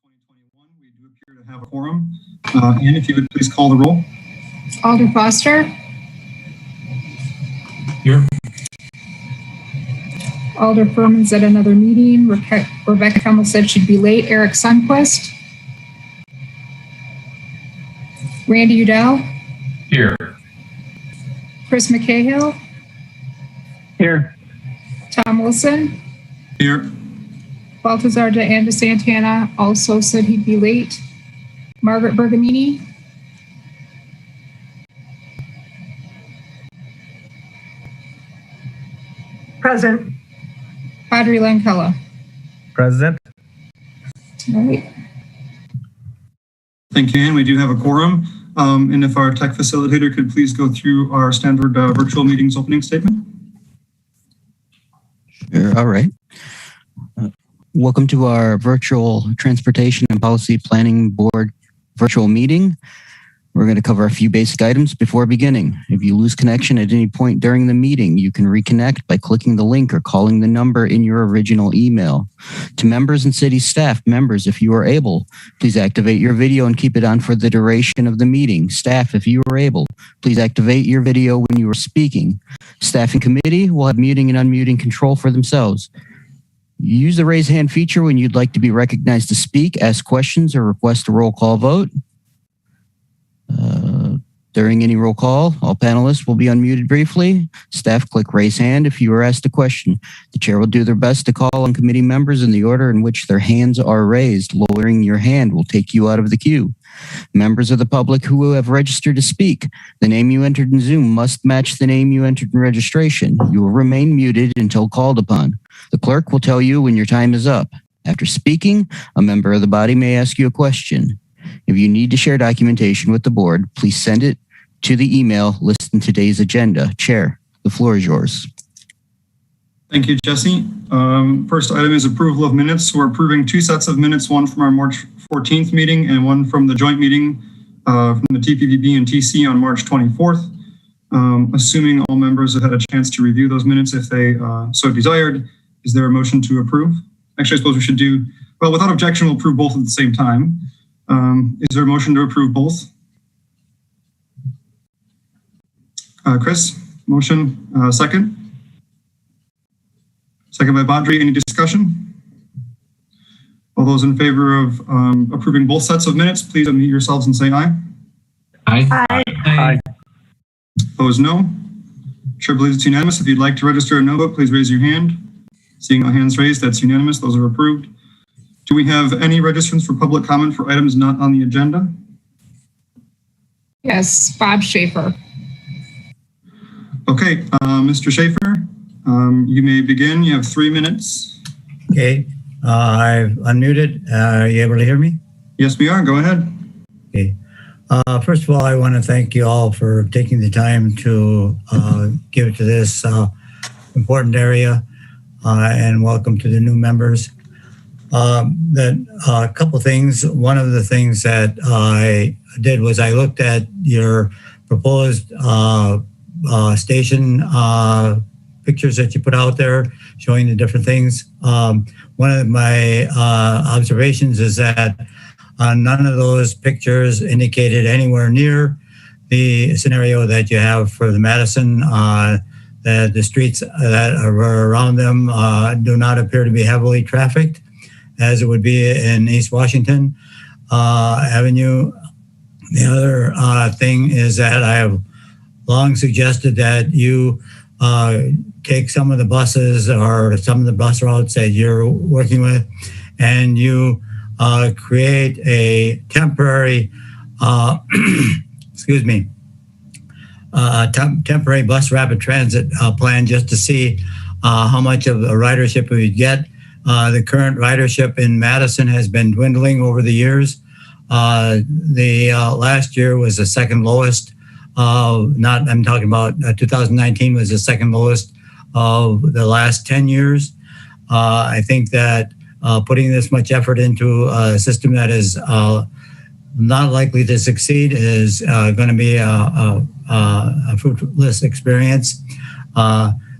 2021. We do appear to have a quorum. Anne, if you would please call the roll. Alder Foster. Here. Alder Furman's at another meeting. Rebecca Hummel said she'd be late. Eric Sundquist. Randy Udell. Here. Chris McCahill. Here. Tom Wilson. Here. Baltazar de Santana also said he'd be late. Margaret Bergamini. Present. Audrey Lankella. Present. All right. Thank you, Anne. We do have a quorum. And if our tech facilitator could please go through our standard virtual meetings opening statement. Sure. All right. Welcome to our virtual Transportation and Policy Planning Board virtual meeting. We're going to cover a few basic items before beginning. If you lose connection at any point during the meeting, you can reconnect by clicking the link or calling the number in your original email. To members and city staff, members, if you are able, please activate your video and keep it on for the duration of the meeting. Staff, if you are able, please activate your video when you are speaking. Staff and committee will have muting and unmuting control for themselves. Use the raise hand feature when you'd like to be recognized to speak, ask questions, or request a roll call vote. During any roll call, all panelists will be unmuted briefly. Staff, click raise hand if you are asked a question. The chair will do their best to call on committee members in the order in which their hands are raised. Lowering your hand will take you out of the queue. Members of the public who have registered to speak, the name you entered in Zoom must match the name you entered in registration. You will remain muted until called upon. The clerk will tell you when your time is up. After speaking, a member of the body may ask you a question. If you need to share documentation with the board, please send it to the email listed in today's agenda. Chair, the floor is yours. Thank you, Jesse. First item is approval of minutes. We're approving two sets of minutes, one from our March 14th meeting and one from the joint meeting from the TPPB and TC on March 24th. Assuming all members have had a chance to review those minutes if they so desired, is there a motion to approve? Actually, I suppose we should do, well, without objection, we'll approve both at the same time. Is there a motion to approve both? Chris, motion, second. Second by Badri. Any discussion? All those in favor of approving both sets of minutes, please unmute yourselves and say aye. Aye. Aye. Aye. Opposed, no. Chair believes it's unanimous. If you'd like to register a no vote, please raise your hand. Seeing no hands raised, that's unanimous. Those are approved. Do we have any registrants for public comment for items not on the agenda? Yes, Bob Schaefer. Okay, Mr. Schaefer, you may begin. You have 3 minutes. Okay, I've unmuted. Are you able to hear me? Yes, we are. Go ahead. Okay. First of all, I want to thank you all for taking the time to give to this important area and welcome to the new members. A couple things. One of the things that I did was I looked at your proposed station pictures that you put out there showing the different things. One of my observations is that none of those pictures indicated anywhere near the scenario that you have for the Madison. That the streets that are around them do not appear to be heavily trafficked, as it would be in East Washington Avenue. The other thing is that I have long suggested that you take some of the buses or some of the bus routes that you're working with and you create a temporary, excuse me, temporary bus rapid transit plan just to see how much of a ridership we get. The current ridership in Madison has been dwindling over the years. The last year was the second lowest. I'm talking about 2019 was the second lowest of the last 10 years. I think that putting this much effort into a system that is not likely to succeed is going to be a fruitless experience.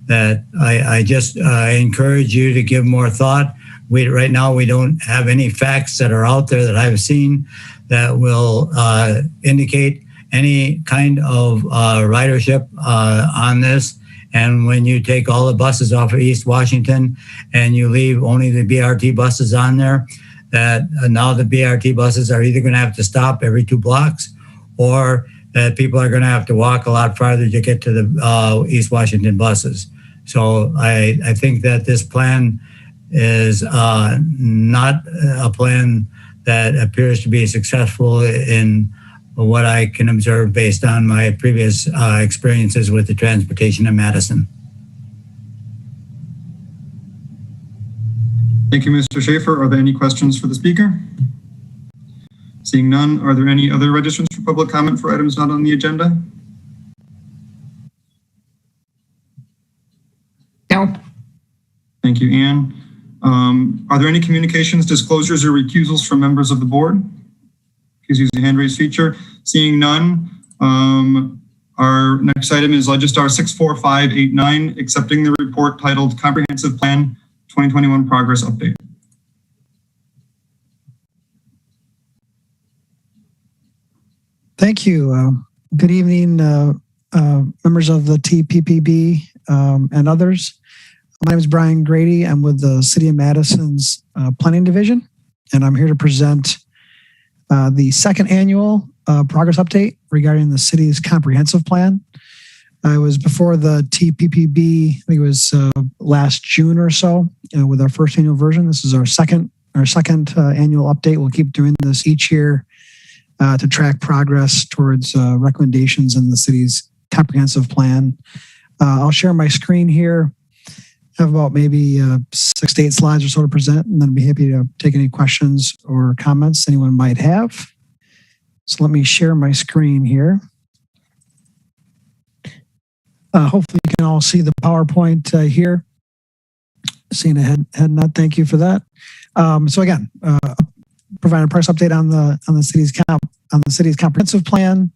That I just encourage you to give more thought, right now we don't have any facts that are out there that I've seen that will indicate any kind of ridership on this. And when you take all the buses off of East Washington and you leave only the BRT buses on there, that now the BRT buses are either going to have to stop every 2 blocks, or that people are going to have to walk a lot farther to get to the East Washington buses. So I think that this plan is not a plan that appears to be successful in what I can observe based on my previous experiences with the transportation in Madison. Thank you, Mr. Schaefer. Are there any questions for the speaker? Seeing none, are there any other registrants for public comment for items not on the agenda? No. Thank you, Anne. Are there any communications, disclosures, or recusals from members of the board? Please use the hand raise feature. Seeing none, our next item is Legistar 64589, accepting the report titled Comprehensive Plan 2021 Progress Update. Thank you. Good evening, members of the TPPB and others. My name is Brian Grady. I'm with the City of Madison's Planning Division, and I'm here to present the second annual progress update regarding the city's comprehensive plan. I was before the TPPB, I think it was last June or so, with our first annual version. This is our second annual update. We'll keep doing this each year to track progress towards recommendations in the city's comprehensive plan. I'll share my screen here. I have about maybe 6 to 8 slides or so to present, and then I'd be happy to take any questions or comments anyone might have. So let me share my screen here. Hopefully you can all see the PowerPoint here. Seeing a head nod, thank you for that. So again, providing a price update on the city's comprehensive plan.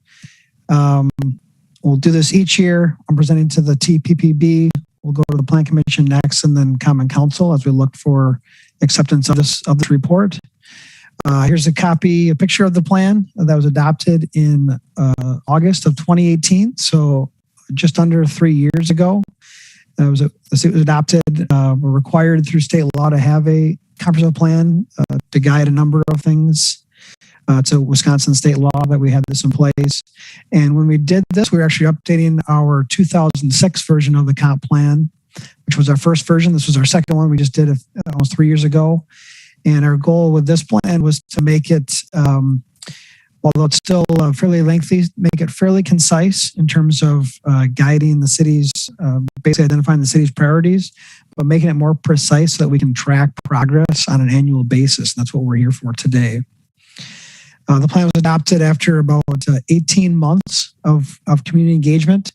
We'll do this each year. I'm presenting to the TPPB. We'll go to the Plan Commission next, and then Common Council as we look for acceptance of this report. Here's a picture of the plan that was adopted in August of 2018, so just under 3 years ago. The city was adopted. We're required through state law to have a comprehensive plan to guide a number of things. It's a Wisconsin state law that we had this in place. And when we did this, we were actually updating our 2006 version of the comp plan, which was our first version. This was our second one. We just did it almost 3 years ago. And our goal with this plan was to make it, although it's still fairly lengthy, make it fairly concise in terms of guiding the city's, basically identifying the city's priorities, but making it more precise so that we can track progress on an annual basis. And that's what we're here for today. The plan was adopted after about 18 months of community engagement.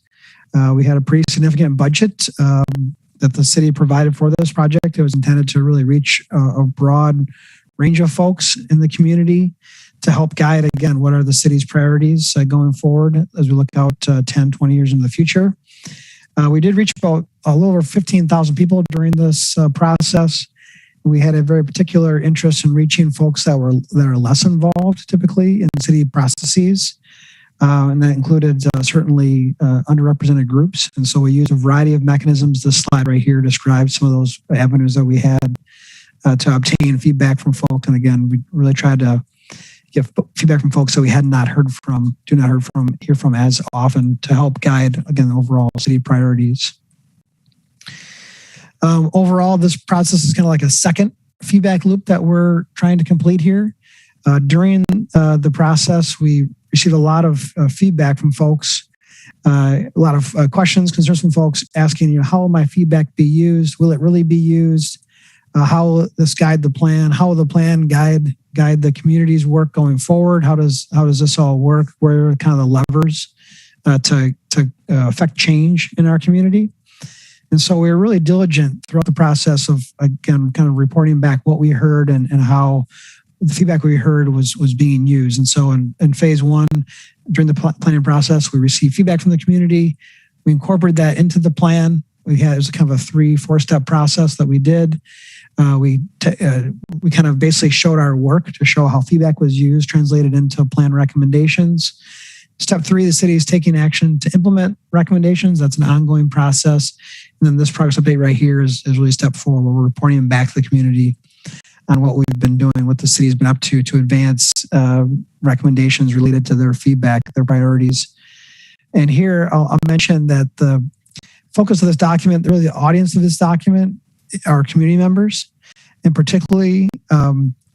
We had a pretty significant budget that the city provided for this project. It was intended to really reach a broad range of folks in the community to help guide, again, what are the city's priorities going forward as we look out 10, 20 years into the future. We did reach about a little over 15,000 people during this process. We had a very particular interest in reaching folks that are less involved typically in city processes. And that included certainly underrepresented groups. And so we used a variety of mechanisms. This slide right here describes some of those avenues that we had to obtain feedback from folks. And again, we really tried to get feedback from folks that we had not heard from, hear from as often to help guide, again, the overall city priorities. Overall, this process is kind of like a second feedback loop that we're trying to complete here. During the process, we received a lot of feedback from folks, a lot of questions, concerns from folks asking, how will my feedback be used? Will it really be used? How will this guide the plan? How will the plan guide the community's work going forward? How does this all work? Where are kind of the levers to affect change in our community? And so we were really diligent throughout the process of, again, kind of reporting back what we heard and how the feedback we heard was being used. And so in phase one, during the planning process, we received feedback from the community. We incorporated that into the plan. It was kind of a 3-4 step process that we did. We kind of basically showed our work to show how feedback was used, translated into plan recommendations. Step 3, the city is taking action to implement recommendations. That's an ongoing process. And then this progress update right here is really step 4, where we're reporting back to the community on what we've been doing, what the city's been up to advance recommendations related to their feedback, their priorities. And here I'll mention that the focus of this document, really the audience of this document, are community members. And particularly,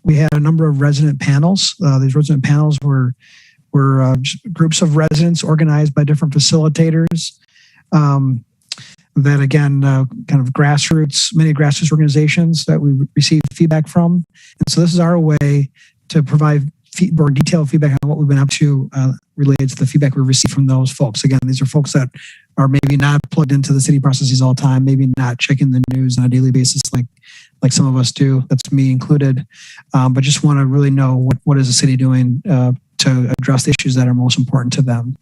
we had a number of resident panels. These resident panels were groups of residents organized by different facilitators that, again, kind of many grassroots organizations that we received feedback from. And so this is our way to provide more detailed feedback on what we've been up to related to the feedback we received from those folks. Again, these are folks that are maybe not plugged into the city processes all the time, maybe not checking the news on a daily basis like some of us do. That's me included. But just want to really know what is the city doing to address the issues that are most important to them.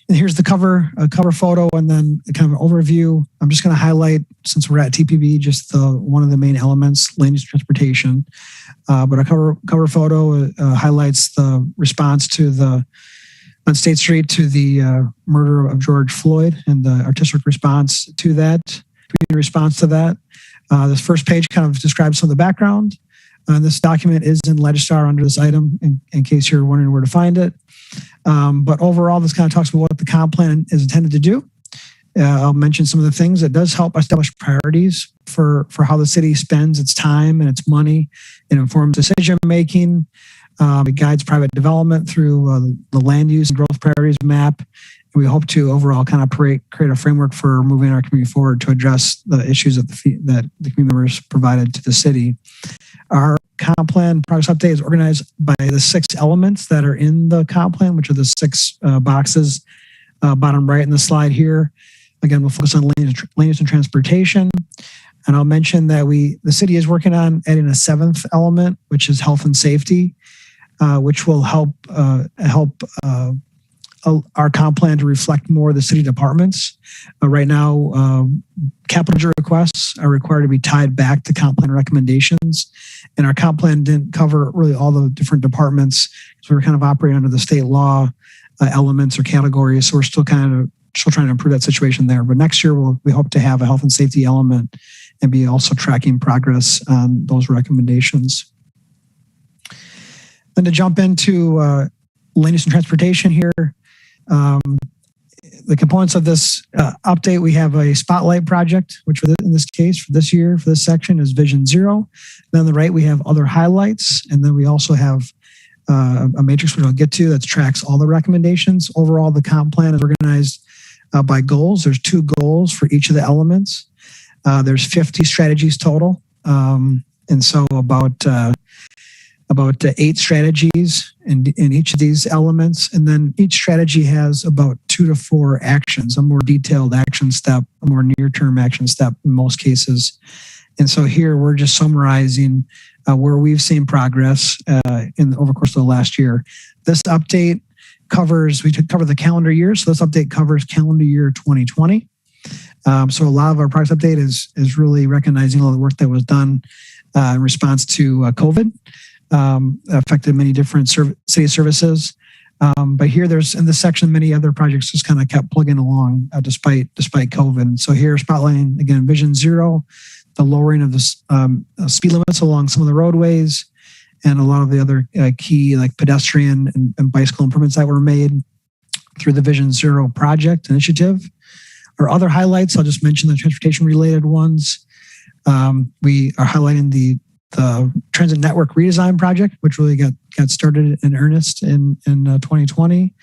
And here's the cover photo, and then kind of an overview. I'm just going to highlight, since we're at TPB, just one of the main elements, land use transportation. But a cover photo highlights the response on State Street to the murder of George Floyd and the artistic response to that, community response to that. This first page kind of describes some of the background. This document is in Legistar under this item, in case you're wondering where to find it. But overall, this kind of talks about what the comp plan is intended to do. I'll mention some of the things. It does help establish priorities for how the city spends its time and its money. It informs decision making. It guides private development through the land use and growth priorities map. And we hope to overall kind of create a framework for moving our community forward to address the issues that the community members provided to the city. Our comp plan progress update is organized by the 6 elements that are in the comp plan, which are the 6 boxes bottom right in the slide here. Again, we'll focus on land use and transportation. And I'll mention that the city is working on adding a 7th element, which is health and safety, which will help our comp plan to reflect more of the city departments. Right now, capital requests are required to be tied back to comp plan recommendations. And our comp plan didn't cover really all the different departments. So we're kind of operating under the state law elements or categories. So we're still trying to improve that situation there. But next year, we hope to have a health and safety element and be also tracking progress on those recommendations. Then to jump into land use and transportation here, the components of this update, we have a spotlight project, which in this case, for this year, for this section, is Vision 0. Then on the right, we have other highlights. And then we also have a matrix which I'll get to that tracks all the recommendations. Overall, the comp plan is organized by goals. There's 2 goals for each of the elements. There's 50 strategies total. And so about 8 strategies in each of these elements. And then each strategy has about 2 to 4 actions, a more detailed action step, a more near-term action step in most cases. And so here we're just summarizing where we've seen progress over the course of the last year. This update we cover the calendar year. So this update covers calendar year 2020. So a lot of our progress update is really recognizing all the work that was done in response to COVID. Affected many different city services. But here there's, in this section, many other projects just kind of kept plugging along despite COVID. So here, spotlighting, again, Vision 0, the lowering of the speed limits along some of the roadways, and a lot of the other key like pedestrian and bicycle improvements that were made through the Vision 0 project initiative. Our other highlights, I'll just mention the transportation-related ones. We are highlighting the transit network redesign project, which really got started in earnest in 2020.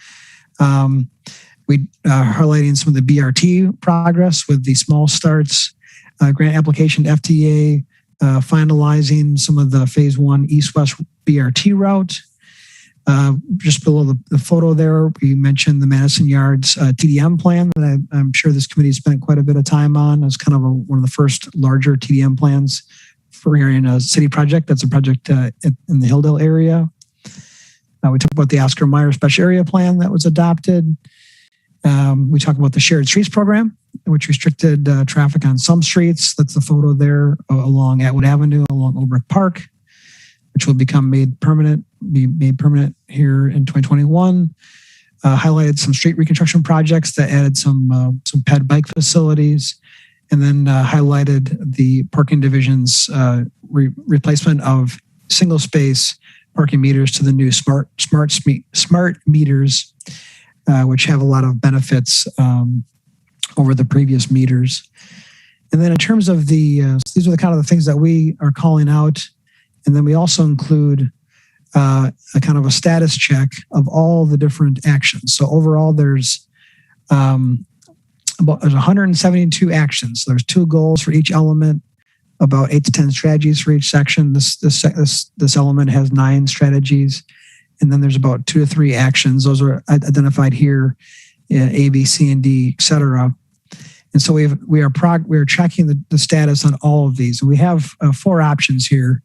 We are highlighting some of the BRT progress with the small starts, grant application to FTA, finalizing some of the phase 1 east-west BRT route. Just below the photo there, we mentioned the Madison Yards TDM plan that I'm sure this committee spent quite a bit of time on. It's kind of one of the first larger TDM plans for a city project. That's a project in the Hilldale area. We talked about the Oscar Mayer Special Area Plan that was adopted. We talked about the Shared Streets Program which restricted traffic on some streets. That's the photo there along Atwood Avenue, along Old Brick Park, which will be made permanent here in 2021. Highlighted some street reconstruction projects that added some ped bike facilities, and then highlighted the parking division's replacement of single space parking meters to the new smart meters, which have a lot of benefits over the previous meters. And then in terms of these are the kind of the things that we are calling out. And then we also include a kind of a status check of all the different actions. So overall, there's 172 actions. There's 2 goals for each element, about 8 to 10 strategies for each section. This element has 9 strategies, and then there's about 2 to 3 actions. Those are identified here, A, B, C, and D, etc. And so we are tracking the status on all of these. We have 4 options here.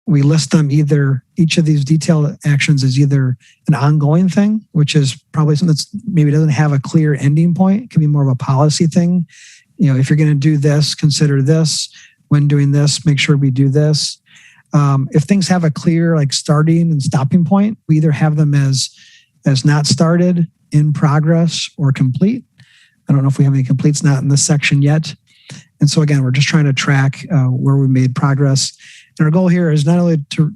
We list them each of these detailed actions is either an ongoing thing, which is probably something that's maybe doesn't have a clear ending point. It can be more of a policy thing. If you're going to do this, consider this. When doing this, make sure we do this. If things have a clear starting and stopping point, we either have them as not started, in progress, or complete. I don't know if we have any completes not in this section yet. And so again, we're just trying to track where we made progress. And our goal here is not only to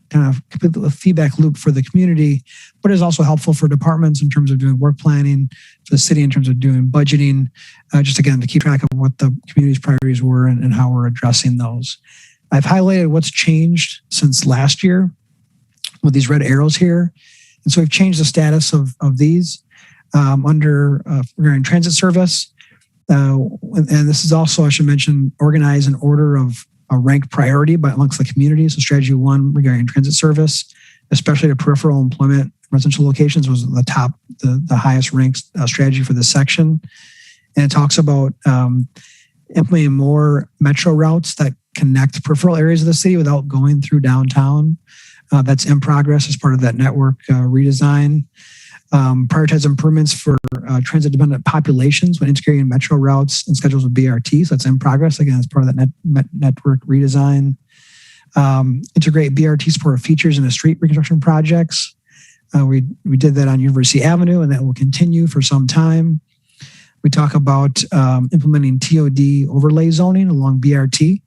kind of complete the feedback loop for the community, but is also helpful for departments in terms of doing work planning, for the city in terms of doing budgeting, just again to keep track of what the community's priorities were and how we're addressing those. I've highlighted what's changed since last year with these red arrows here. And so we've changed the status of these under regarding transit service. And this is also, I should mention, organized in order of a ranked priority amongst the community. So strategy 1 regarding transit service, especially to peripheral employment residential locations, was the highest ranked strategy for this section. And it talks about implementing more metro routes that connect peripheral areas of the city without going through downtown. That's in progress as part of that network redesign. Prioritize improvements for transit-dependent populations when integrating metro routes and schedules with BRT. So that's in progress, again, as part of that network redesign. Integrate BRT support features into street reconstruction projects. We did that on University Avenue, and that will continue for some time. We talk about implementing TOD overlay zoning along BRT.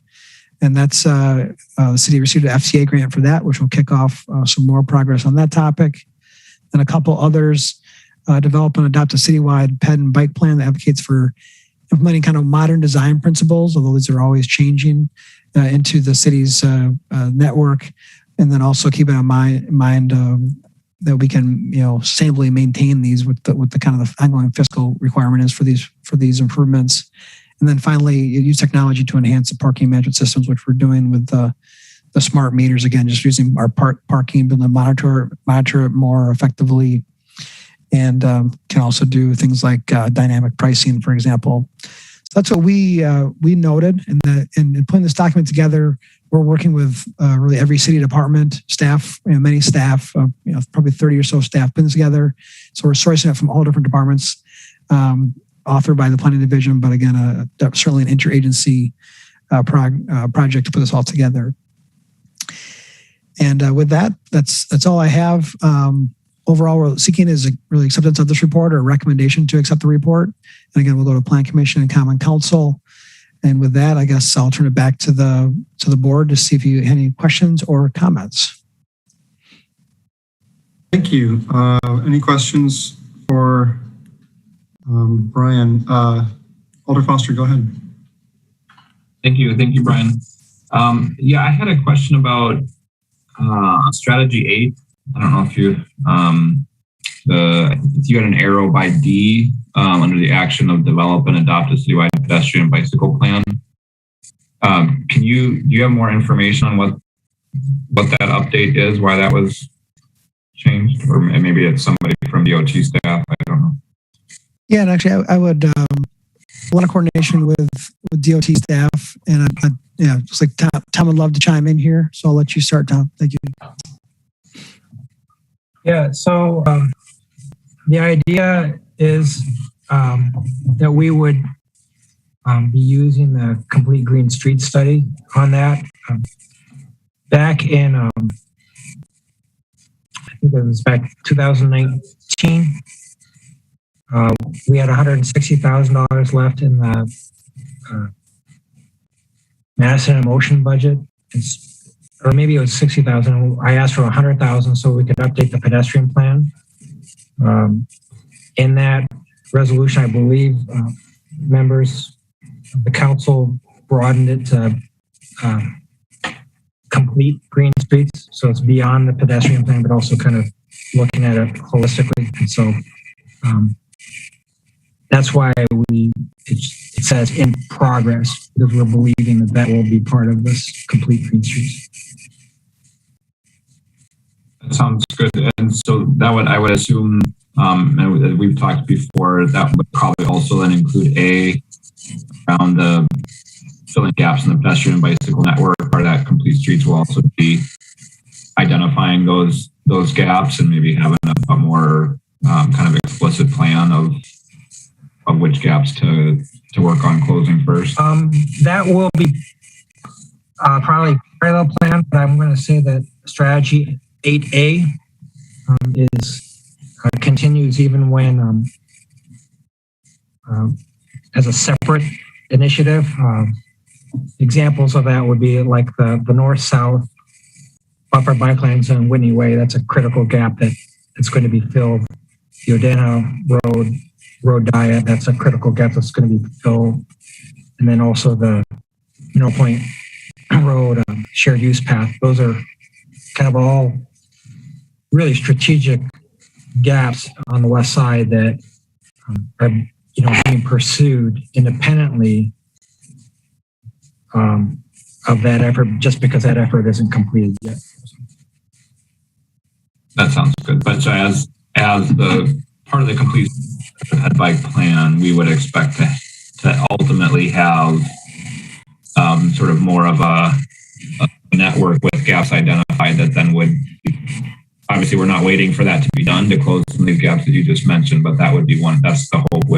And that's the city received an FTA grant for that, which will kick off some more progress on that topic. And a couple others, develop and adopt a citywide ped and bike plan that advocates for implementing kind of modern design principles, although these are always changing, into the city's network. And then also keeping in mind that we can, sustainably maintain these with the kind of the ongoing fiscal requirement is for these improvements. And then finally, use technology to enhance the parking management systems, which we're doing with the smart meters, again, just using our parking, being able to monitor it more effectively, and can also do things like dynamic pricing, for example. So that's what we noted. In putting this document together, we're working with really every city department, staff, many staff, probably 30 or so staff putting this together. So we're sourcing it from all different departments, authored by the planning division, but again, certainly an interagency project to put this all together. And with that, that's all I have. Overall, we're seeking is really acceptance of this report or a recommendation to accept the report. And again, we'll go to Plan Commission and Common Council. And with that, I guess I'll turn it back to the board to see if you have any questions or comments. Thank you. Any questions for Brian? Alder Foster, go ahead. Thank you, Brian. Yeah, I had a question about strategy 8. I don't know if you had an arrow by D under the action of develop and adopt a citywide pedestrian bicycle plan. Do you have more information on what that update is, why that was changed, or maybe it's somebody from DOT staff? I don't know. Yeah, and actually, I would a lot of coordination with DOT staff, and just like Tom would love to chime in here, so I'll let you start, Tom. Thank you. Yeah, so the idea is that we would be using the complete green street study on that. Back in, I think it was back 2019, we had $160,000 left in the Madison and Motion budget. Or maybe it was 60,000. I asked for 100,000 so we could update the pedestrian plan. In that resolution, I believe members of the council broadened it to complete green streets. So it's beyond the pedestrian plan, but also kind of looking at it holistically. And so that's why it says in progress, because we're believing that that will be part of this complete green streets. That sounds good. And so that would, I would assume, and we've talked before, that would probably also then include around the filling gaps in the pedestrian and bicycle network. Part of that complete streets will also be identifying those gaps and maybe having a more kind of explicit plan of which gaps to work on closing first. That will be probably part of the plan, but I'm going to say that strategy 8A continues even when as a separate initiative. Examples of that would be like the north-south buffer bike lane zone, Whitney Way. That's a critical gap that's going to be filled. The Odena Road Diet, that's a critical gap that's going to be filled. And then also the Mineral Point Road shared use path. Those are kind of all really strategic gaps on the west side that are being pursued independently of that effort, just because that effort isn't completed yet. That sounds good. But so as the part of the complete bike plan, we would expect to ultimately have sort of more of a network with gaps identified that then would, obviously we're not waiting for that to be done to close some of these gaps that you just mentioned, but that would be that's the hope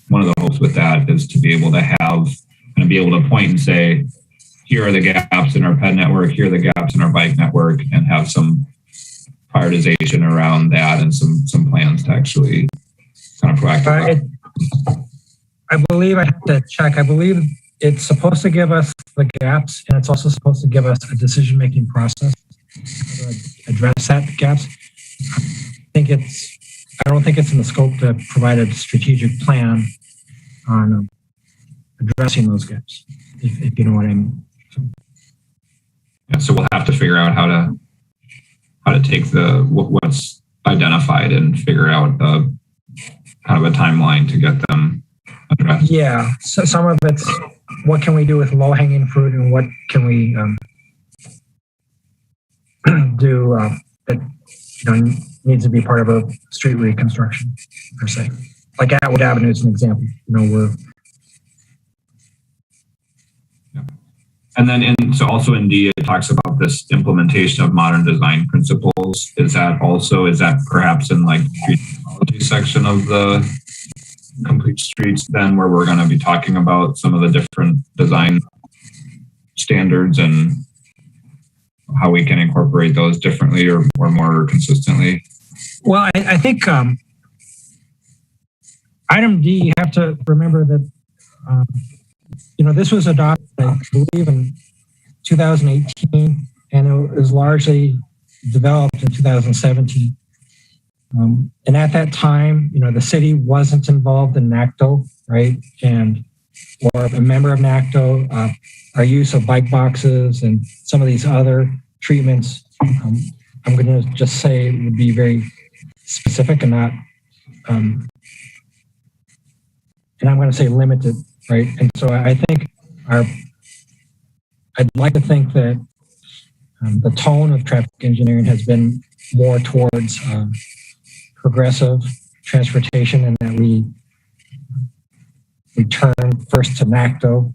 one of the hopes with that is to be able to have and be able to point and say, here are the gaps in our ped network, here are the gaps in our bike network, and have some prioritization around that and some plans to actually kind of proactive. I believe I have to check. I believe it's supposed to give us the gaps, and it's also supposed to give us a decision-making process to address that gaps. I don't think it's in the scope to provide a strategic plan on addressing those gaps, if you know what I mean. Yeah, so we'll have to figure out how to take what's identified and figure out kind of a timeline to get them addressed. Yeah, so some of it's what can we do with low-hanging fruit, and what can we do that needs to be part of a street reconstruction per se. Like Atwood Avenue is an example. And then also in D, it talks about this implementation of modern design principles. Is that perhaps in like the street technology section of the complete streets then, where we're going to be talking about some of the different design standards and how we can incorporate those differently or more consistently? Well, I think item D, you have to remember that this was adopted, I believe, in 2018, and it was largely developed in 2017. And at that time, the city wasn't involved in NACTO, right? Or a member of NACTO, our use of bike boxes and some of these other treatments, I'm going to just say it would be very specific and not, and I'm going to say limited, right? And so I think I'd like to think that the tone of traffic engineering has been more towards progressive transportation, and that we turn first to NACTO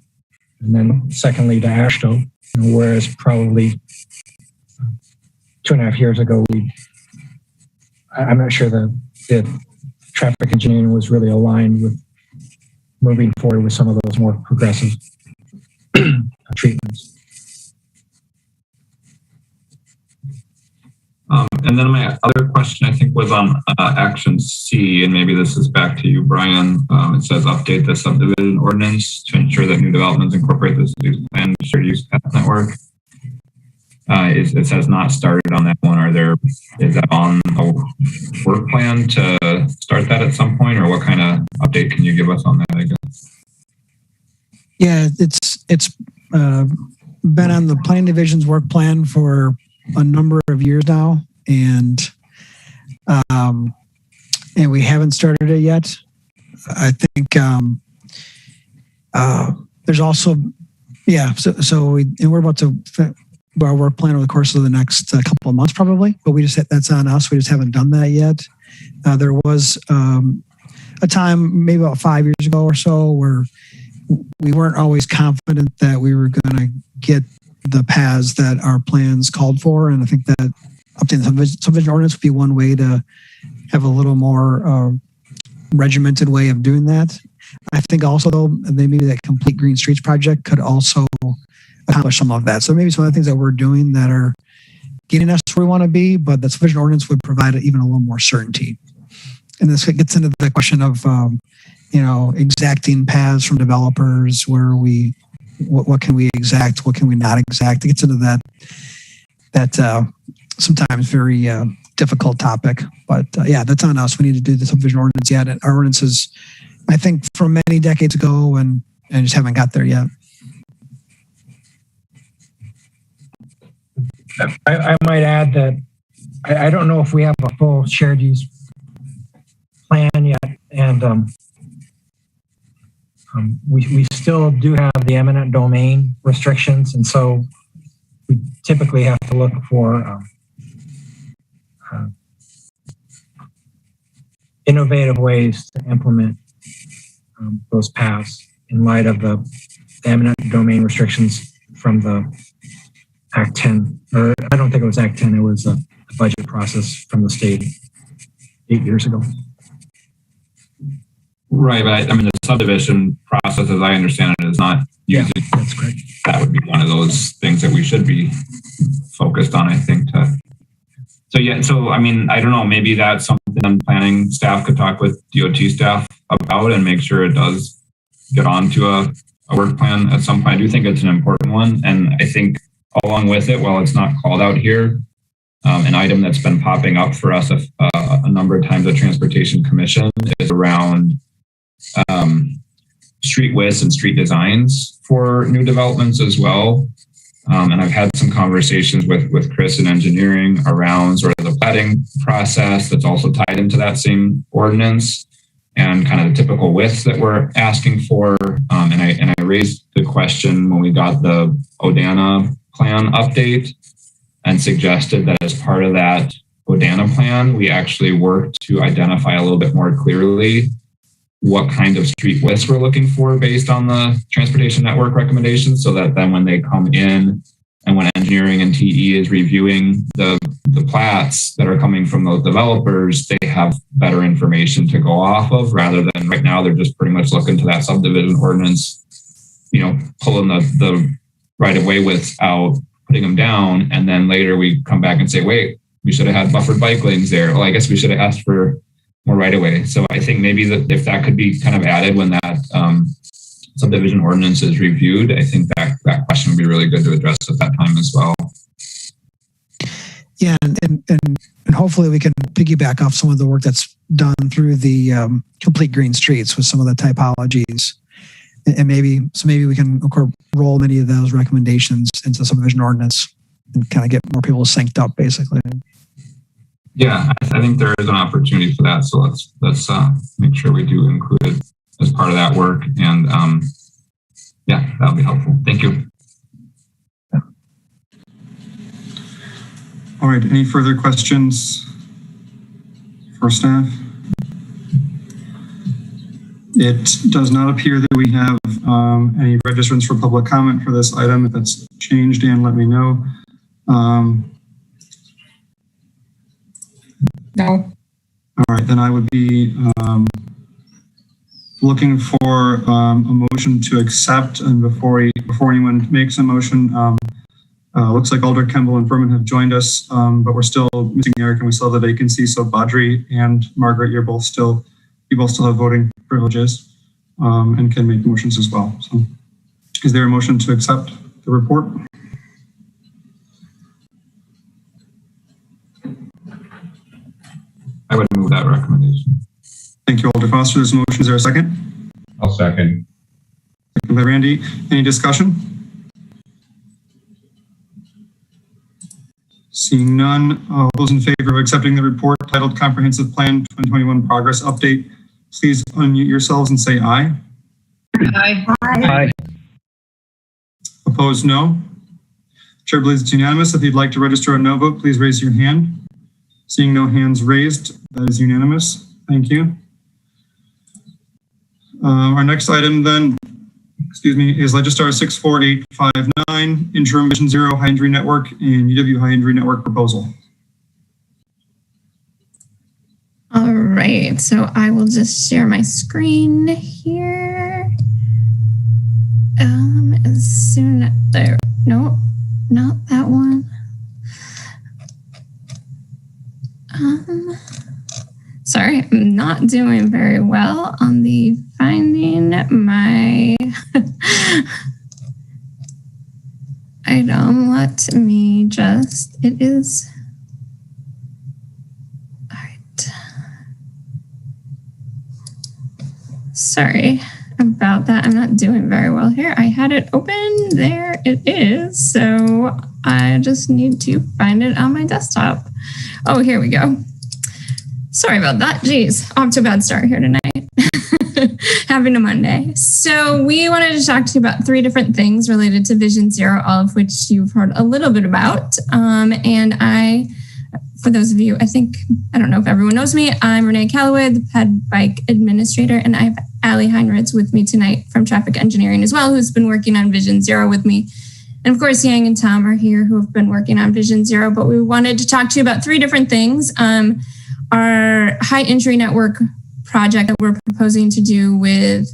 and then secondly to AASHTO, whereas probably 2.5 years ago, I'm not sure the traffic engineering was really aligned with moving forward with some of those more progressive treatments. And then my other question, I think, was on action C, and maybe this is back to you, Brian. It says update the subdivision ordinance to ensure that new developments incorporate the city's planned shared use path network. It says not started on that one. Is that on a work plan to start that at some point, or what kind of update can you give us on that, I guess? Yeah, it's been on the planning division's work plan for a number of years now, and we haven't started it yet. I think there's also we're about to do our work plan over the course of the next couple of months probably, but that's on us. We just haven't done that yet. There was a time maybe about 5 years ago or so where we weren't always confident that we were going to get the paths that our plans called for. And I think that updating the subdivision ordinance would be one way to have a little more regimented way of doing that. I think also, though, maybe that Complete Green Streets project could also accomplish some of that. So maybe some of the things that we're doing that are getting us where we want to be, but the subdivision ordinance would provide even a little more certainty. And this gets into the question of, exacting paths from developers where what can we exact, what can we not exact. It gets into that sometimes very difficult topic. But that's on us. We need to do the subdivision ordinance yet. And our ordinance is, I think, from many decades ago and just haven't got there yet. I might add that I don't know if we have a full shared use plan yet, and we still do have the eminent domain restrictions, and so we typically have to look for innovative ways to implement those paths in light of the eminent domain restrictions from the Act 10, or I don't think it was Act 10, it was the budget process from the state 8 years ago. Right, but the subdivision process, as I understand it, is not using. Yeah, that's correct. That would be one of those things that we should be focused on, I think. So I don't know, maybe that's something planning staff could talk with DOT staff about and make sure it does get onto a work plan at some point. I do think it's an important one, and I think along with it, while it's not called out here, an item that's been popping up for us a number of times at Transportation Commission is around street widths and street designs for new developments as well. And I've had some conversations with Chris in engineering around sort of the platting process that's also tied into that same ordinance and kind of the typical widths that we're asking for. And I raised the question when we got the Odana plan update and suggested that as part of that Odana plan, we actually work to identify a little bit more clearly what kind of street widths we're looking for based on the transportation network recommendations, so that then when they come in and when engineering and TE is reviewing the plats that are coming from those developers, they have better information to go off of, rather than right now they're just pretty much looking to that subdivision ordinance, pulling the right of way widths out, putting them down, and then later we come back and say, wait, we should have had buffered bike lanes there. Well, I guess we should have asked for more right away. So I think maybe that if that could be kind of added when that subdivision ordinance is reviewed, I think that question would be really good to address at that time as well. Yeah, and hopefully we can piggyback off some of the work that's done through the Complete Green Streets with some of the typologies, and maybe we can roll many of those recommendations into the subdivision ordinance and kind of get more people synced up, basically. Yeah, I think there is an opportunity for that. So let's make sure we do include it as part of that work. And that'll be helpful. Thank you. All right, any further questions for staff? It does not appear that we have any registrants for public comment for this item. If that's changed, Dan, let me know. No. All right. right, then I would be looking for a motion to accept. And before anyone makes a motion, looks like Alder Kemble and Furman have joined us, but we're still missing Eric and we still have the vacancy. So Badri and Margaret, you both still have voting privileges and can make motions as well. So is there a motion to accept the report? I would move that recommendation. Thank you, Alder Foster. There's a motion. Is there a second? I'll second. Second by Randy. Any discussion? Seeing none, all those in favor of accepting the report titled Comprehensive Plan 2021 Progress Update, please unmute yourselves and say aye. Aye. Aye. Opposed, no. Chair believes it's unanimous. If you'd like to register a no vote, please raise your hand. Seeing no hands raised, that is unanimous. Thank you. Our next item then, is Legistar 64859, Interim Vision Zero High Injury Network and UW High Injury Network proposal. All right, so I will just share my screen here. As soon there, no, not that one. Sorry, I'm not doing very well on the finding my item. Let me just, it is, all right. Sorry about that. I'm not doing very well here. I had it open. There it is. So I just need to find it on my desktop. Oh, here we go. Sorry about that. Geez, off to a bad start here tonight. Having a Monday. So we wanted to talk to you about 3 different things related to Vision Zero, all of which you've heard a little bit about. And I, for those of you, I don't know if everyone knows me, I'm Renee Calloway, the Ped Bike Administrator, and I have Allie Heinrichs with me tonight from Traffic Engineering as well, who's been working on Vision Zero with me. And of course, Yang and Tom are here who have been working on Vision Zero, but we wanted to talk to you about 3 different things. Our high injury network project that we're proposing to do with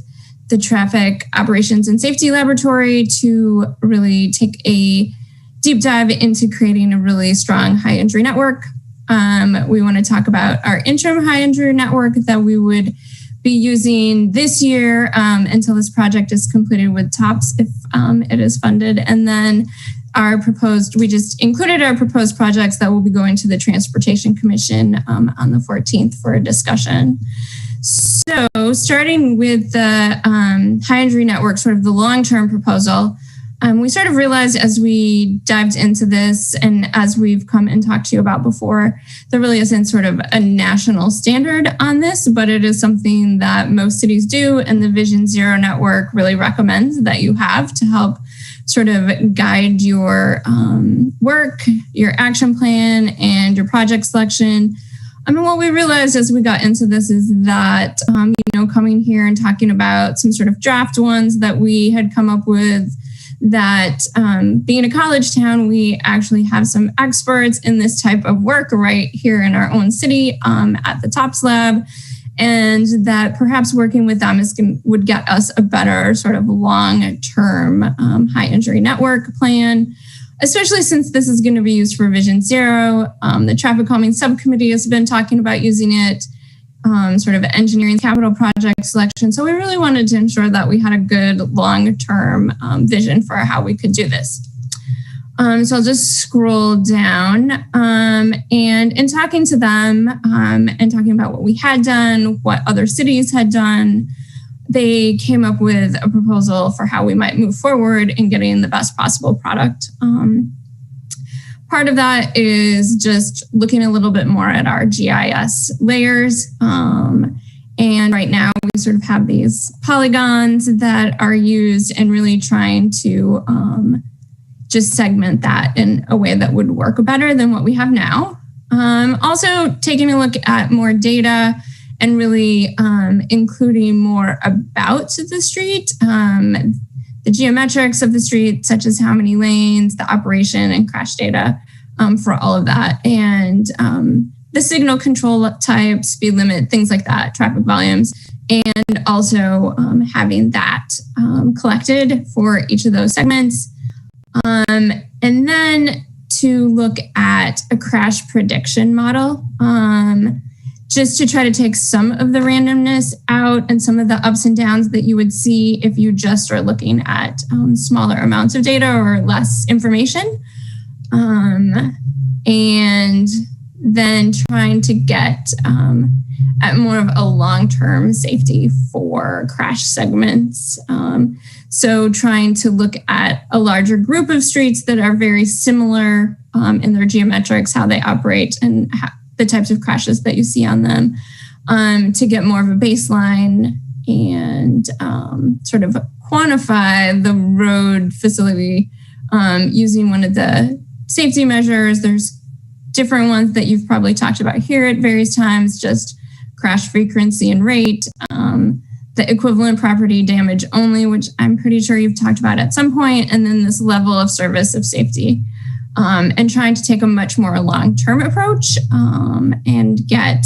the Traffic Operations and Safety Laboratory to really take a deep dive into creating a really strong high injury network. We want to talk about our interim high injury network that we would be using this year until this project is completed with TOPS if it is funded. And then we just included our proposed projects that will be going to the Transportation Commission on the 14th for a discussion. So starting with the high injury network, sort of the long-term proposal, we sort of realized as we dived into this and as we've come and talked to you about before, there really isn't sort of a national standard on this, but it is something that most cities do. And the Vision Zero network really recommends that you have to help sort of guide your work, your action plan, and your project selection. I mean, what we realized as we got into this is that, coming here and talking about some sort of draft ones that we had come up with, that being a college town, we actually have some experts in this type of work right here in our own city at the TOPS lab, and that perhaps working with them would get us a better sort of long-term high injury network plan, especially since this is going to be used for Vision Zero. The Traffic Calming Subcommittee has been talking about using it, sort of engineering capital project selection. So we really wanted to ensure that we had a good long-term vision for how we could do this. So I'll just scroll down and in talking to them and talking about what we had done, what other cities had done, they came up with a proposal for how we might move forward in getting the best possible product. Part of that is just looking a little bit more at our GIS layers. And right now we sort of have these polygons that are used and really trying to just segment that in a way that would work better than what we have now. Also taking a look at more data and really including more about the street, the geometrics of the street, such as how many lanes, the operation and crash data for all of that. And the signal control type, speed limit, things like that, traffic volumes, and also having that collected for each of those segments. And then to look at a crash prediction model, just to try to take some of the randomness out and some of the ups and downs that you would see if you just are looking at smaller amounts of data or less information. And then trying to get at more of a long-term safety for crash segments. So trying to look at a larger group of streets that are very similar in their geometrics, how they operate, and the types of crashes that you see on them, to get more of a baseline and sort of quantify the road facility using one of the safety measures. There's different ones that you've probably talked about here at various times, just crash frequency and rate, the equivalent property damage only, which I'm pretty sure you've talked about at some point, and then this level of service of safety, and trying to take a much more long-term approach and get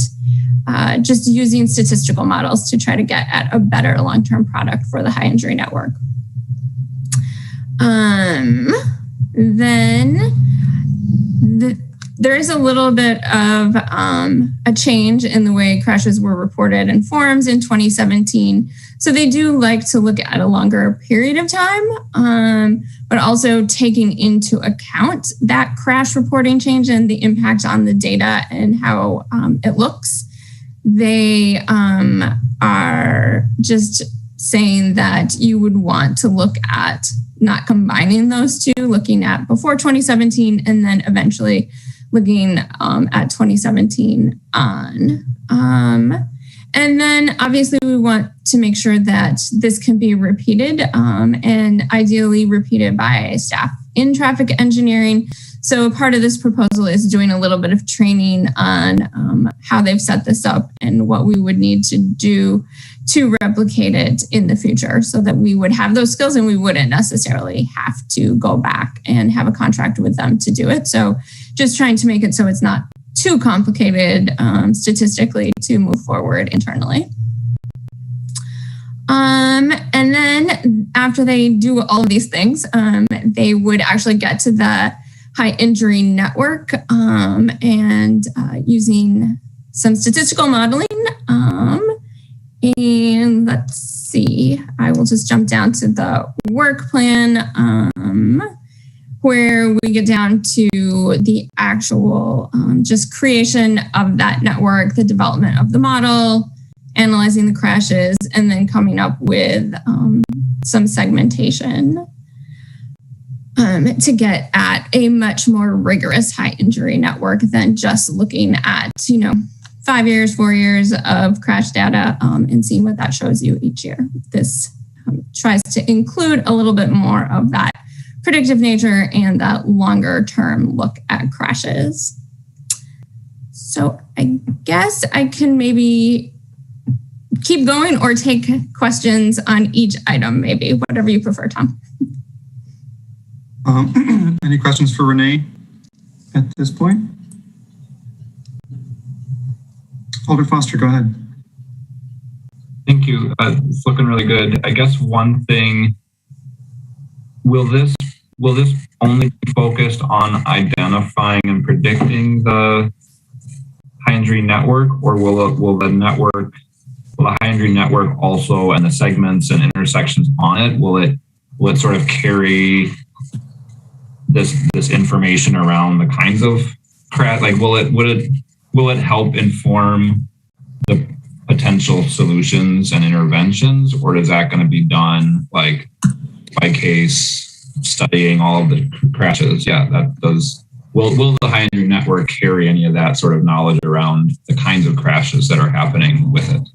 just using statistical models to try to get at a better long-term product for the high injury network. There is a little bit of a change in the way crashes were reported in forums in 2017. So they do like to look at a longer period of time, but also taking into account that crash reporting change and the impact on the data and how it looks. They are just saying that you would want to look at not combining those two, looking at before 2017 and then eventually looking at 2017 on. And then obviously we want to make sure that this can be repeated and ideally repeated by staff in traffic engineering. So part of this proposal is doing a little bit of training on how they've set this up and what we would need to do to replicate it in the future so that we would have those skills and we wouldn't necessarily have to go back and have a contract with them to do it. So just trying to make it so it's not too complicated statistically to move forward internally. And then after they do all of these things, they would actually get to the high injury network and using some statistical modeling. And let's see, I will just jump down to the work plan where we get down to the actual just creation of that network, the development of the model, analyzing the crashes, and then coming up with some segmentation to get at a much more rigorous high injury network than just looking at, 5 years, 4 years of crash data and seeing what that shows you each year. This tries to include a little bit more of that predictive nature and that longer term look at crashes. So I guess I can maybe keep going or take questions on each item, maybe, whatever you prefer, Tom. Any questions for Renee at this point? Alder Foster, go ahead. Thank you. It's looking really good. I guess one thing, will this only be focused on identifying and predicting the high injury network, or will the high injury network also, and the segments and intersections on it, will it sort of carry this information around the kinds of crash? Like, will it help inform the potential solutions and interventions, or is that going to be done like by case studying all of the crashes? Yeah, that does. Will the high injury network carry any of that sort of knowledge around the kinds of crashes that are happening with it?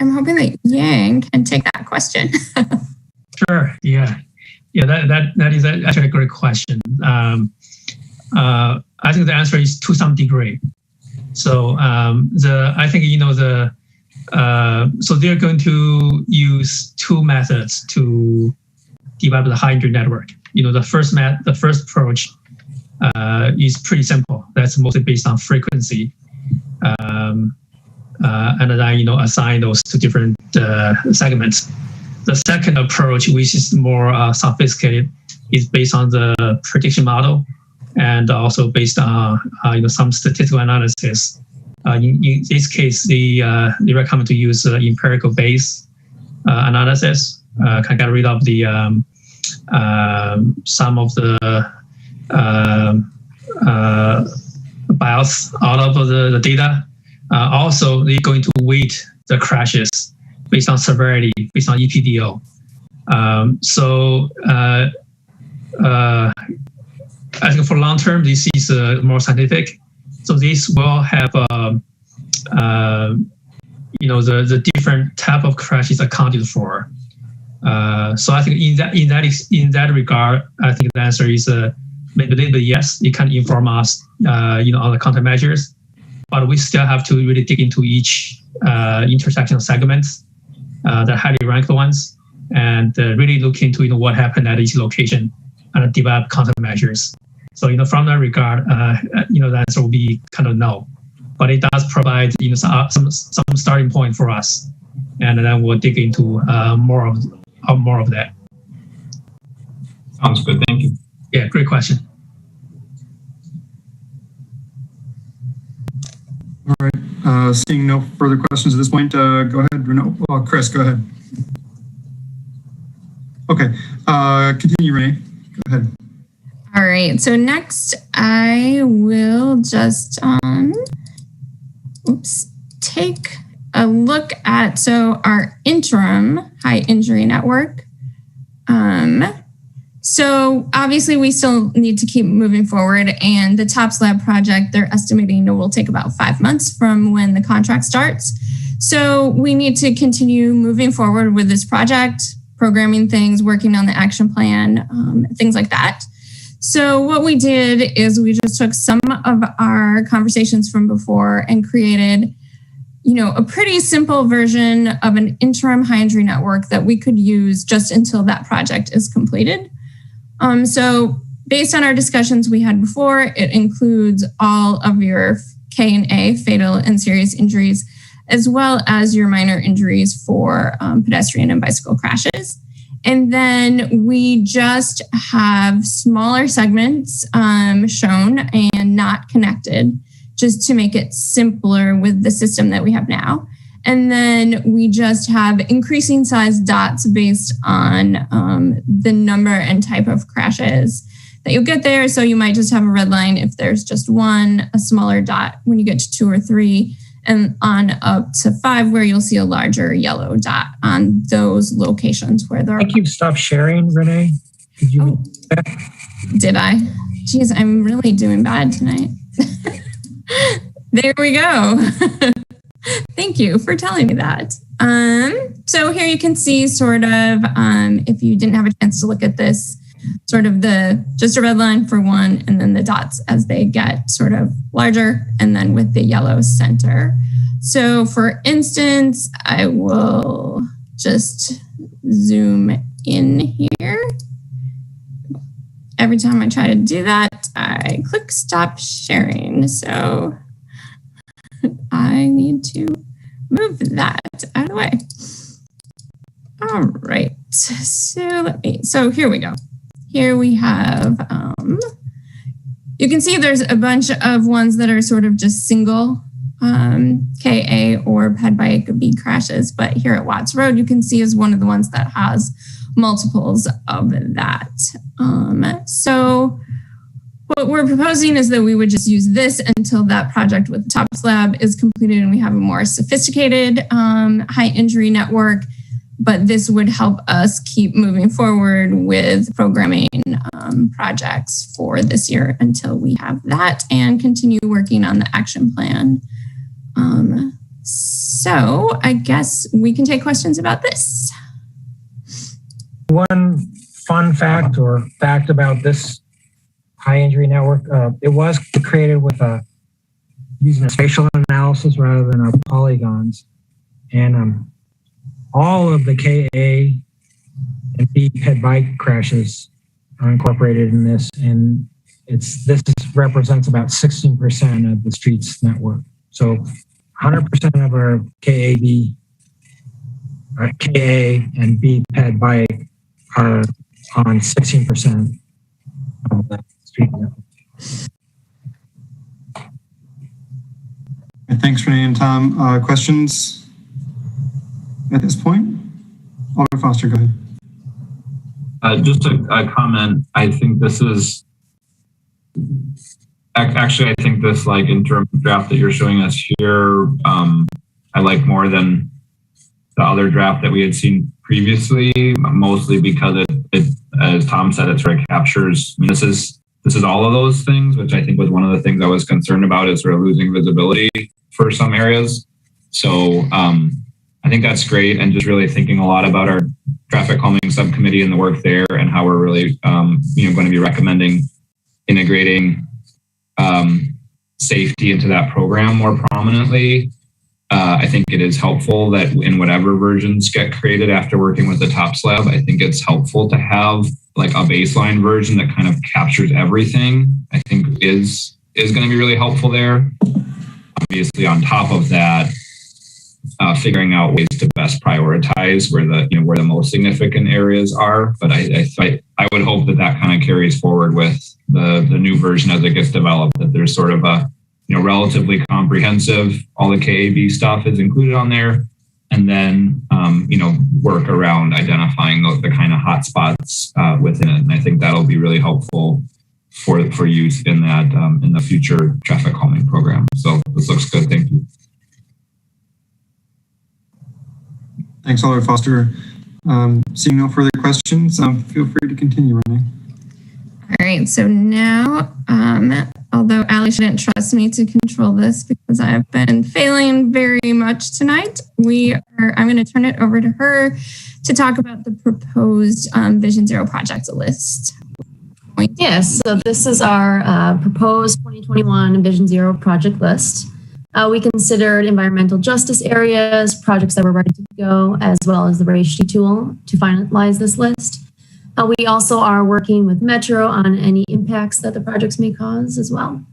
I'm hoping that Yang can take that question. Sure. Yeah. That is actually a great question. I think the answer is to some degree. So so they're going to use two methods to develop the high injury network. the first approach is pretty simple. That's mostly based on frequency, and then assign those to different segments. The second approach, which is more sophisticated, is based on the prediction model and also based on some statistical analysis. In this case, they recommend to use empirical base analysis. Can get rid of the some of the bias out of the data. Also, they're going to weight the crashes based on severity, based on EPDO. I think for long term, this is more scientific. So this will have the different type of crashes accounted for. So I think in that regard, I think the answer is maybe a little bit yes. It can inform us, on the countermeasures, but we still have to really dig into each intersection segments, the highly ranked ones, and really look into what happened at each location and develop countermeasures. So from that regard, the answer will be kind of no, but it does provide some starting point for us, and then we'll dig into more of that. Sounds good. Thank you. Yeah, great question. All right. Seeing no further questions at this point, go ahead, Renaud. Well, Chris, go ahead. Okay. Continue, Renee. Go ahead. All right. So next, I will just take a look at our interim high injury network. So obviously we still need to keep moving forward, and the TOPS lab project, they're estimating it will take about 5 months from when the contract starts. So we need to continue moving forward with this project, programming things, working on the action plan, things like that. So what we did is we just took some of our conversations from before and created a pretty simple version of an interim high injury network that we could use just until that project is completed. So based on our discussions we had before, it includes all of your K and A, fatal and serious injuries, as well as your minor injuries for pedestrian and bicycle crashes. And then we just have smaller segments shown and not connected, just to make it simpler with the system that we have now. And then we just have increasing size dots based on the number and type of crashes that you'll get there. So you might just have a red line if there's just one, a smaller dot when you get to 2 or 3, and on up to 5 where you'll see a larger yellow dot on those locations where there are. I think you've stopped sharing, Renee. Did you? Did I? Geez, I'm really doing bad tonight. There we go. Thank you for telling me that. So here you can see sort of, if you didn't have a chance to look at this, sort of just a red line for one, and then the dots as they get sort of larger, and then with the yellow center. So for instance, I will just zoom in here. Every time I try to do that, I click stop sharing. So I need to move that out of the way. All right, so here we go. Here we have, you can see there's a bunch of ones that are sort of just single KA or ped bike B crashes, but here at Watts Road, you can see is one of the ones that has multiples of that. So what we're proposing is that we would just use this until that project with the TOPS lab is completed and we have a more sophisticated high injury network. But this would help us keep moving forward with programming projects for this year until we have that and continue working on the action plan. So I guess we can take questions about this. One fun fact or fact about this high injury network, it was created with using a spatial analysis rather than our polygons. And all of the KA and B ped bike crashes are incorporated in this, and this represents about 16% of the streets network. So 100% of our KAB, KA and B ped bike are on 16% of the street network. Thanks, Renee and Tom. Questions at this point? Alder Foster, go ahead. Just a comment. I think this is actually, I think this like interim draft that you're showing us here, I like more than the other draft that we had seen previously, mostly because it as Tom said, it sort of captures, I mean, this is all of those things, which I think was one of the things I was concerned about, is sort of losing visibility for some areas. So I think that's great, and just really thinking a lot about our traffic calming subcommittee and the work there, and how we're really going to be recommending integrating safety into that program more prominently. I think it is helpful that in whatever versions get created after working with the TOPS lab, I think it's helpful to have like a baseline version that kind of captures everything. I think is going to be really helpful there. Obviously, on top of that, figuring out ways to best prioritize where the most significant areas are. But I would hope that kind of carries forward with the new version as it gets developed, that there's sort of a relatively comprehensive, all the KAB stuff is included on there, and then work around identifying the kind of hot spots within it. And I think that'll be really helpful for use in that in the future traffic calming program. So this looks good. Thank you. Thanks, Alder Foster. Seeing no further questions, feel free to continue, Renee. All right, so now, although Allie shouldn't trust me to control this because I've been failing very much tonight, I'm going to turn it over to her to talk about the proposed Vision Zero project list. Yes, so this is our proposed 2021 Vision Zero project list. We considered environmental justice areas, projects that were ready to go, as well as the RAISHT tool to finalize this list. We also are working with Metro on any impacts that the projects may cause as well.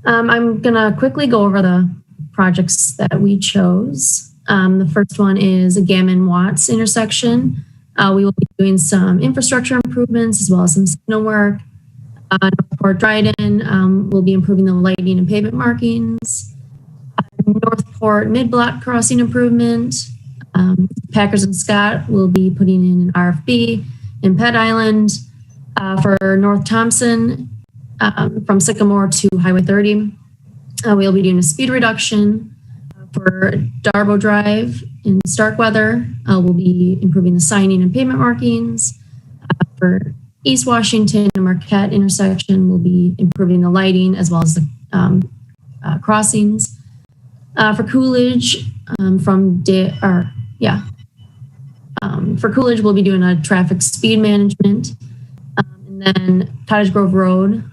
I'm going to quickly go over the projects that we chose. The first one is a Gammon-Watts intersection. We will be doing some infrastructure improvements as well as some signal work. Northport Dryden will be improving the lighting and pavement markings. Northport mid-block crossing improvement. Packers and Scott will be putting in an RFB in Pet Island. For North Thompson, from Sycamore to Highway 30, we'll be doing a speed reduction. For Darbo Drive in Starkweather, we'll be improving the signing and pavement markings. For East Washington and Marquette intersection, we'll be improving the lighting as well as the crossings. For Coolidge, for Coolidge, we'll be doing a traffic speed management. And then Cottage Grove Road,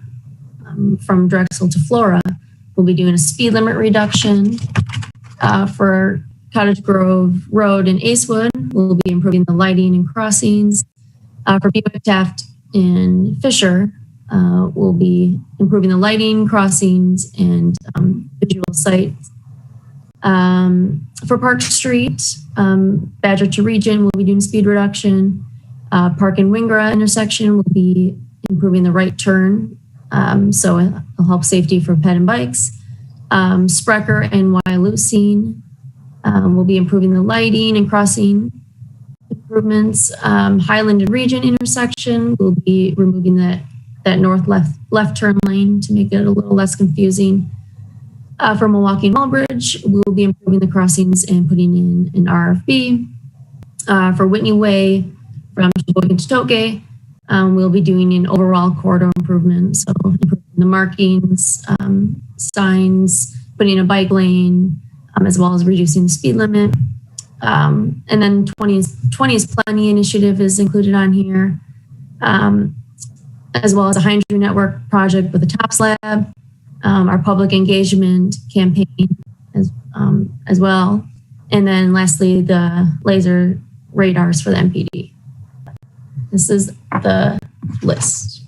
from Drexel to Flora, we'll be doing a speed limit reduction. For Cottage Grove Road in Acewood, we'll be improving the lighting and crossings. For Buick Taft in Fisher, we'll be improving the lighting, crossings, and visual sights. For Park Street, Badger to Regent, we'll be doing speed reduction. Park and Wingra intersection will be improving the right turn, so it'll help safety for ped and bikes. Sprecher and Wyalusing will be improving the lighting and crossing improvements. Highland and Regent intersection will be removing that north left turn lane to make it a little less confusing. For Milwaukee and Mulbridge, we'll be improving the crossings and putting in an RFB. For Whitney Way from Sheboygan to Toke, we'll be doing an overall corridor improvement. So improving the markings, signs, putting a bike lane, as well as reducing the speed limit. And then 20 is Plenty initiative is included on here, as well as a Hydrogen Network project with the TOPS lab. Our public engagement campaign as well. And then lastly, the laser radars for the MPD. This is the list.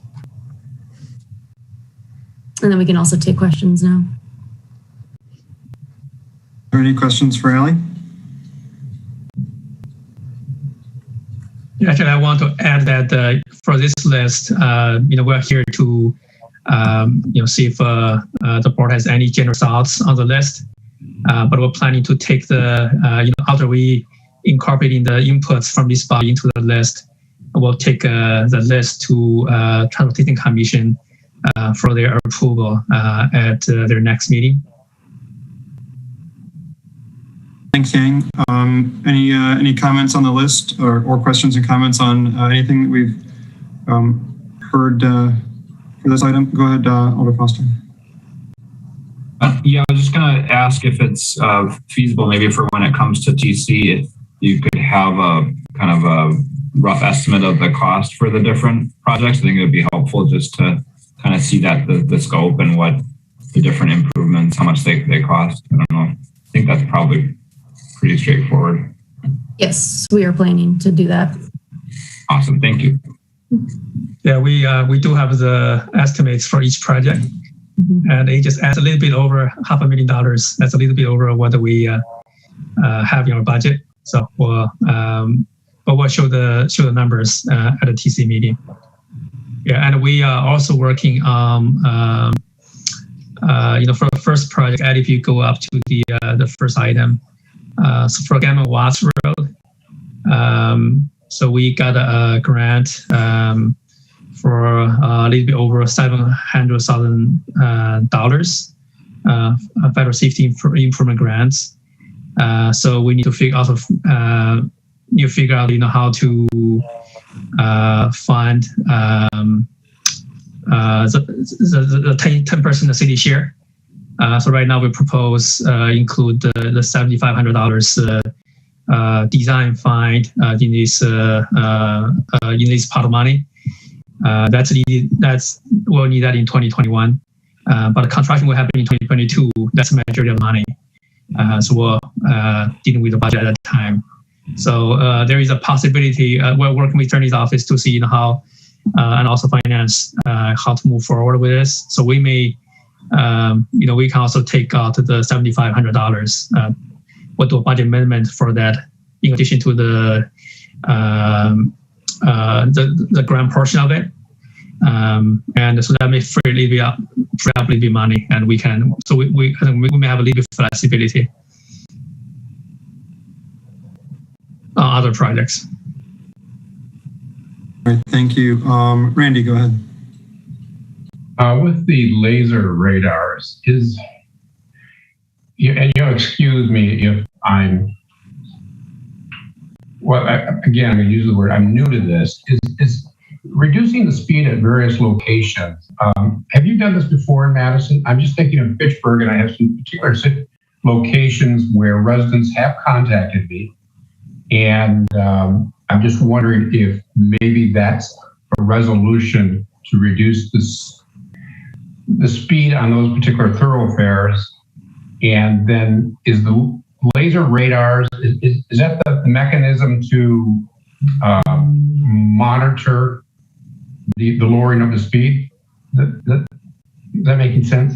And then we can also take questions now. Are there any questions for Allie? Actually, I want to add that for this list, we're here to see if the board has any general thoughts on the list. But we're planning to take after we incorporating the inputs from this body into the list, we'll take the list to Transportation Commission for their approval at their next meeting. Thanks, Yang. Any comments on the list or questions and comments on anything that we've heard for this item? Go ahead, Alder Foster. Yeah, I was just going to ask if it's feasible, maybe for when it comes to TC, if you could have a kind of a rough estimate of the cost for the different projects. I think it would be helpful just to kind of see that the scope and what the different improvements, how much they cost. I don't know. I think that's probably pretty straightforward. Yes, we are planning to do that. Awesome. Thank you. Yeah, we do have the estimates for each project. And it just adds a little bit over $500,000. That's a little bit over what we have in our budget. So but we'll show the numbers at the TC meeting. Yeah, and we are also working on for the first project. And if you go up to the first item, so for Gamma Watts Road, so we got a grant for a little bit over $700,000 federal safety improvement grants. So we need to figure out how to fund the 10% city share. So right now we propose include the $7,500 design fund in this pot of money. We'll need that in 2021, but the construction will happen in 2022. That's the majority of the money. So we're dealing with the budget at that time. So there is a possibility. We're working with attorney's office to see how, and also finance, how to move forward with this. So we may, we can also take out the $7,500. We'll do a budget amendment for that, in addition to the grant portion of it, and so that may freely be money, and we can. So we may have a little bit of flexibility on other projects. All right, thank you, Randy. Go ahead. With the laser radars, and you'll excuse me if I'm. Well, again, I'm going to use the word, I'm new to this, is reducing the speed at various locations. Have you done this before in Madison? I'm just thinking of Fitchburg, and I have some particular locations where residents have contacted me. And I'm just wondering if maybe that's a resolution to reduce the speed on those particular thoroughfares. And then is the laser radars, is that the mechanism to monitor the lowering of the speed? Is that making sense?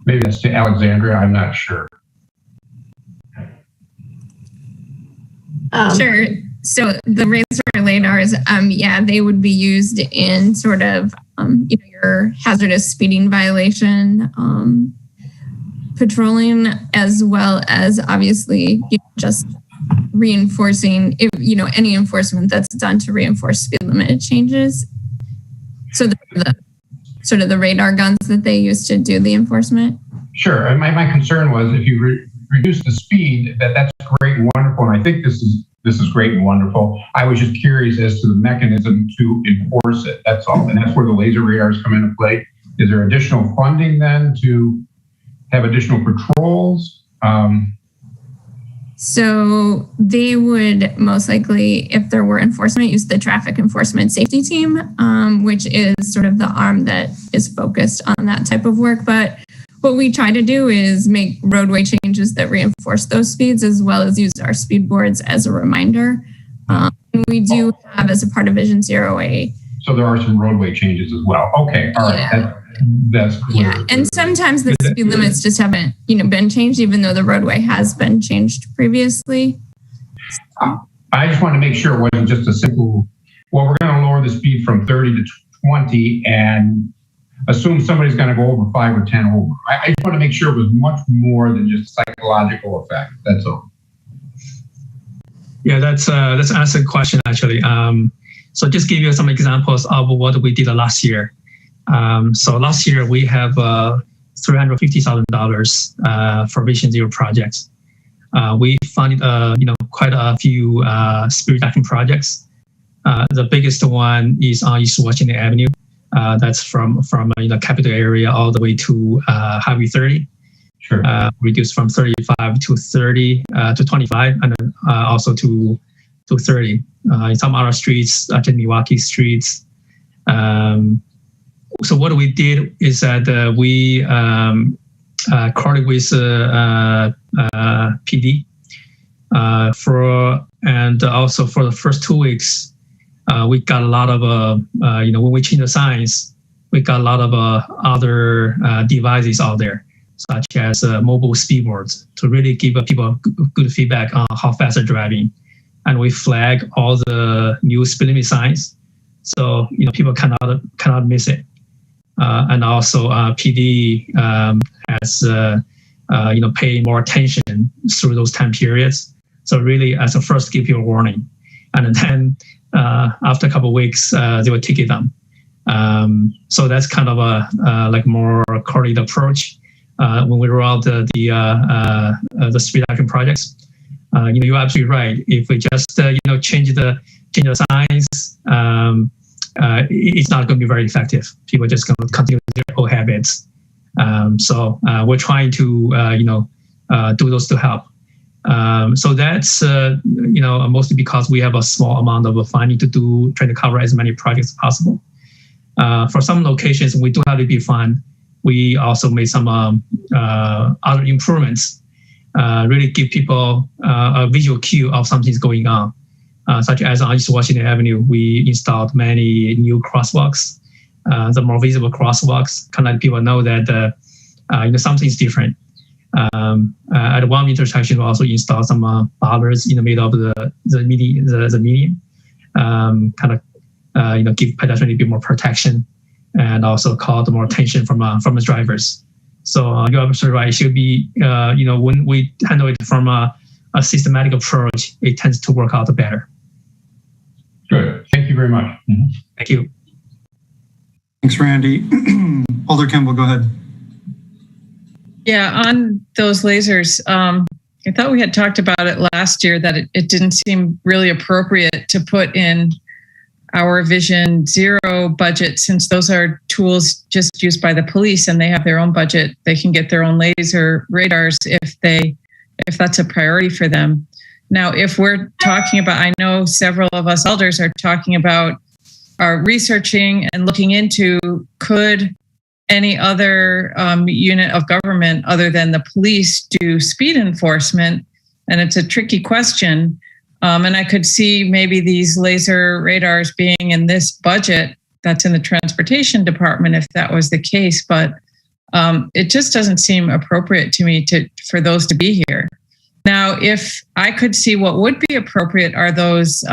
Maybe that's to Alexandria, I'm not sure. Sure. So the razor radars, they would be used in sort of, your hazardous speeding violation patrolling, as well as obviously just reinforcing, any enforcement that's done to reinforce speed limit changes. So the radar guns that they use to do the enforcement. Sure. And my concern was if you reduce the speed, that's great and wonderful. And I think this is great and wonderful. I was just curious as to the mechanism to enforce it. That's all. And that's where the laser radars come into play. Is there additional funding then to have additional patrols? So they would most likely, if there were enforcement, use the traffic enforcement safety team, which is sort of the arm that is focused on that type of work. But what we try to do is make roadway changes that reinforce those speeds, as well as use our speed boards as a reminder. We do have have as a part of Vision Zero A. So there are some roadway changes as well. Okay, all right. Yeah. That's clear. Yeah, and sometimes the speed limits just haven't, been changed, even though the roadway has been changed previously. I just wanted to make sure it wasn't just a simple, well, we're going to lower the speed from 30 to 20 and assume somebody's going to go over 5 or 10 over. I just want to make sure it was much more than just psychological effect. That's all. Yeah, that's an excellent question, actually. So just give you some examples of what we did last year. So last year we have $350,000 for Vision Zero projects. We funded quite a few speed reduction projects. The biggest one is on East Washington Avenue. That's from capital area all the way to Highway 30. Sure. Reduced from 35 to 30 to 25, and then also to 30. In some other streets, Milwaukee streets. So what we did is that we coordinated with PD and also for the first 2 weeks, we got a lot of when we changed the signs, we got a lot of other devices out there, such as mobile speed boards, to really give people good feedback on how fast they're driving. And we flag all the new speed limit signs, so people cannot miss it. And also PD has pay more attention through those time periods. So really, as a first, give you a warning, and then after a couple of weeks, they will take it down. So that's kind of a more coordinated approach when we roll out the speed reduction projects. You're absolutely right. If we just change the signs, it's not going to be very effective. People are just going to continue with their old habits. So we're trying to do those to help. So that's mostly because we have a small amount of funding to do, trying to cover as many projects as possible. For some locations, we do have to be fund. We also made some other improvements, really give people a visual cue of something's going on. Such as on East Washington Avenue, we installed many new crosswalks, the more visible crosswalks, kind of let people know that something's different. At one intersection, we also installed some bollards in the middle of the median, give pedestrians a bit more protection, and also call more attention from the drivers. So you're absolutely right. It should be when we handle it from a systematic approach, it tends to work out better. Good. Thank you very much. Mm-hmm. Thank you. Thanks, Randy. Alder Campbell, go ahead. Yeah, on those lasers, I thought we had talked about it last year that it didn't seem really appropriate to put in our Vision Zero budget, since those are tools just used by the police and they have their own budget. They can get their own laser radars if that's a priority for them. Now, if we're talking about, I know several of us elders are talking about researching and looking into, could any other unit of government other than the police do speed enforcement? And it's a tricky question. And I could see maybe these laser radars being in this budget that's in the transportation department if that was the case. But it just doesn't seem appropriate to me for those to be here. Now, if I could see what would be appropriate are those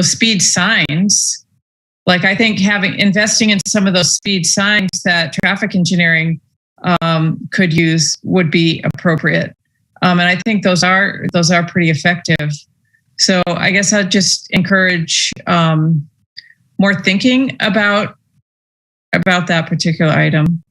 speed signs. Like, I think investing in some of those speed signs that traffic engineering could use would be appropriate. And I think those are pretty effective. So I guess I'd just encourage more thinking about that particular item.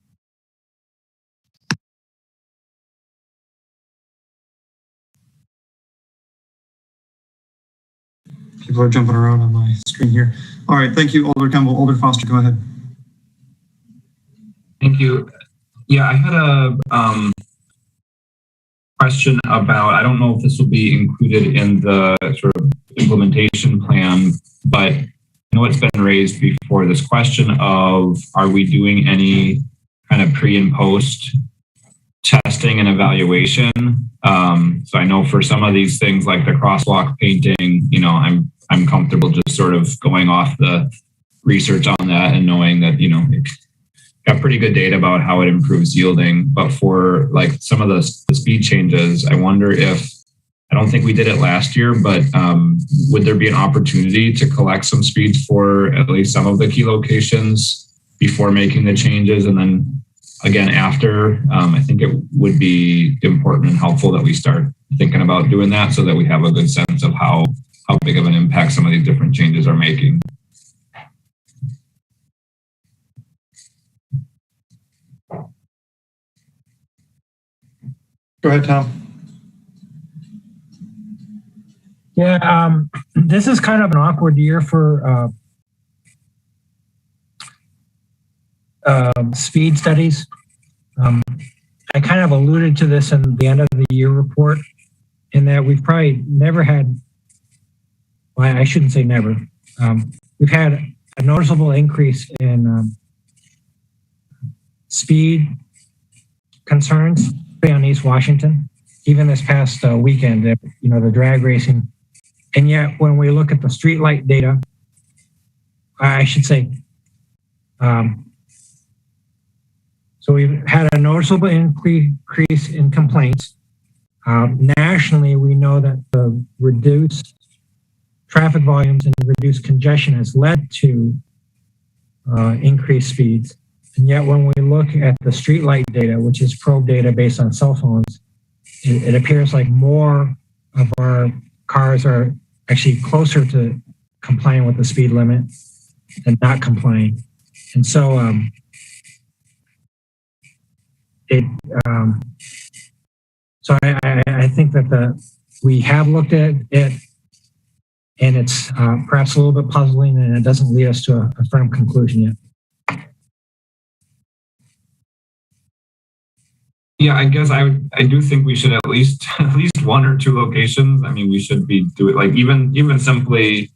People are jumping around on my screen here. All right, thank you, Alder Campbell. Alder Foster, go ahead. Thank you. Yeah, I had a question about, I don't know if this will be included in the sort of implementation plan, but I know it's been raised before, this question of, are we doing any kind of pre and post testing and evaluation? So I know for some of these things like the crosswalk painting, I'm comfortable just sort of going off the research on that and knowing that, it got pretty good data about how it improves yielding. But for like some of the speed changes, I wonder if, I don't think we did it last year, but would there be an opportunity to collect some speeds for at least some of the key locations before making the changes? And then again, after, I think it would be important and helpful that we start thinking about doing that so that we have a good sense of how big of an impact some of these different changes are making. Go ahead, Tom. Yeah, this is kind of an awkward year for speed studies. I kind of alluded to this in the end of the year report, in that we've probably never had, well, I shouldn't say never. We've had a noticeable increase in speed concerns on East Washington, even this past weekend, the drag racing. And yet when we look at the streetlight data, I should say, so we've had a noticeable increase in complaints. Nationally, we know that the reduced traffic volumes and reduced congestion has led to increased speeds. And yet when we look at the streetlight data, which is probe data based on cell phones, it appears like more of our cars are actually closer to complying with the speed limit than not complying. And so so I think that we have looked at it, and it's perhaps a little bit puzzling, and it doesn't lead us to a firm conclusion yet. Yeah, I guess I do think we should at least one or two locations. I mean, we should be doing like even simply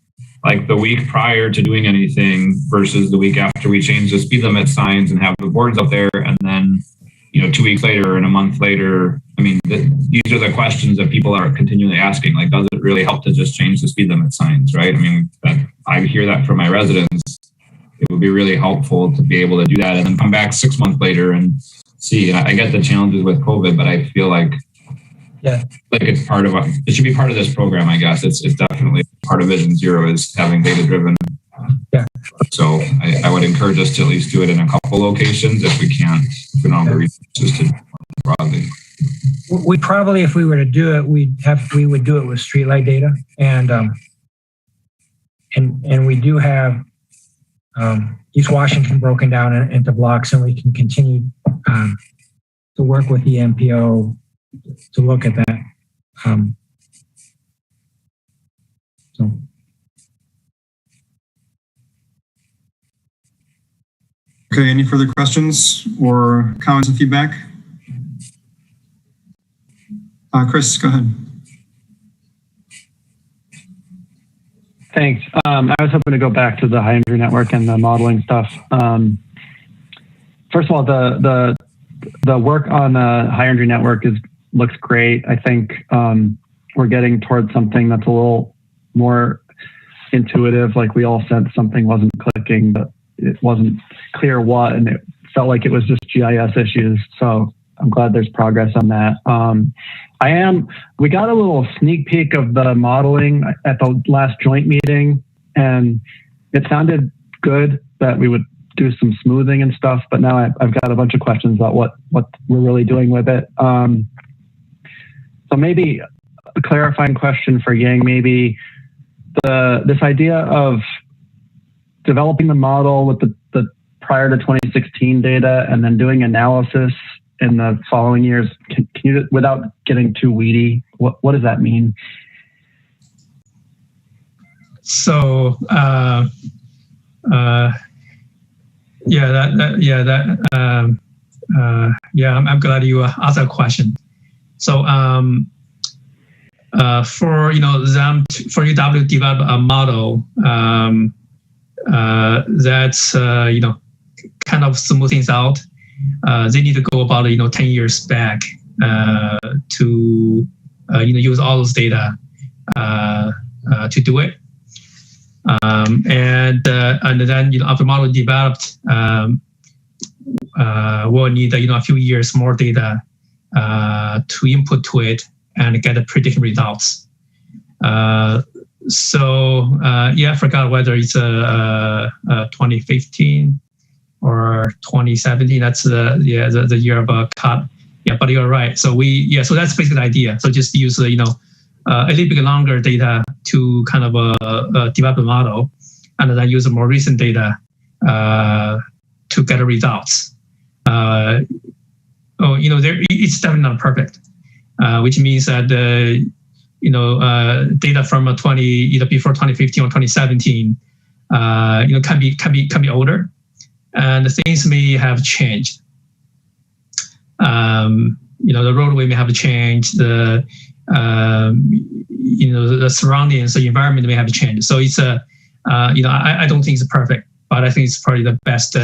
like the week prior to doing anything versus the week after we change the speed limit signs and have the boards up there, and then 2 weeks later and a month later. I mean, these are the questions that people are continually asking. Like, does it really help to just change the speed limit signs, right? I mean, I hear that from my residents. It would be really helpful to be able to do that and then come back 6 months later and see. I get the challenges with COVID, but I feel like it's part of it should be part of this program. I guess it's definitely part of Vision Zero is having data driven. Yeah. So I would encourage us to at least do it in a couple locations if we don't have the resources to do it broadly. We probably, if we were to do it, we would do it with streetlight data, and we do have East Washington broken down into blocks, and we can continue to work with the MPO to look at that. Okay, any further questions or comments and feedback? Chris, go ahead. Thanks. I was hoping to go back to the high energy network and the modeling stuff. First of all, the work on the high energy network looks great. I think we're getting towards something that's a little more intuitive. Like we all said, something wasn't clicking, but it wasn't clear what, and it felt like it was just GIS issues. So I'm glad there's progress on that. We got a little sneak peek of the modeling at the last joint meeting, and it sounded good that we would do some smoothing and stuff, but now I've got a bunch of questions about what we're really doing with it. So maybe a clarifying question for Yang, maybe this idea of developing the model with the prior to 2016 data and then doing analysis in the following years. Can you, without getting too weedy, what does that mean? So I'm glad you asked that question. So for for UW develop a model that's kind of smooth things out. They need to go about 10 years back to use all those data to do it. And then after the model developed, we'll need a few years more data to input to it and get the prediction results. I forgot whether it's 2015 or 2017. That's the year of a cut. Yeah, but you're right. So so that's basically the idea. So just use a little bit longer data to kind of develop a model, and then use the more recent data to get the results. It's definitely not perfect, which means that data from either before 2015 or 2017, can be older, and things may have changed. The roadway may have changed. The surroundings, the environment may have changed. So it's I don't think it's perfect, but I think it's probably the best.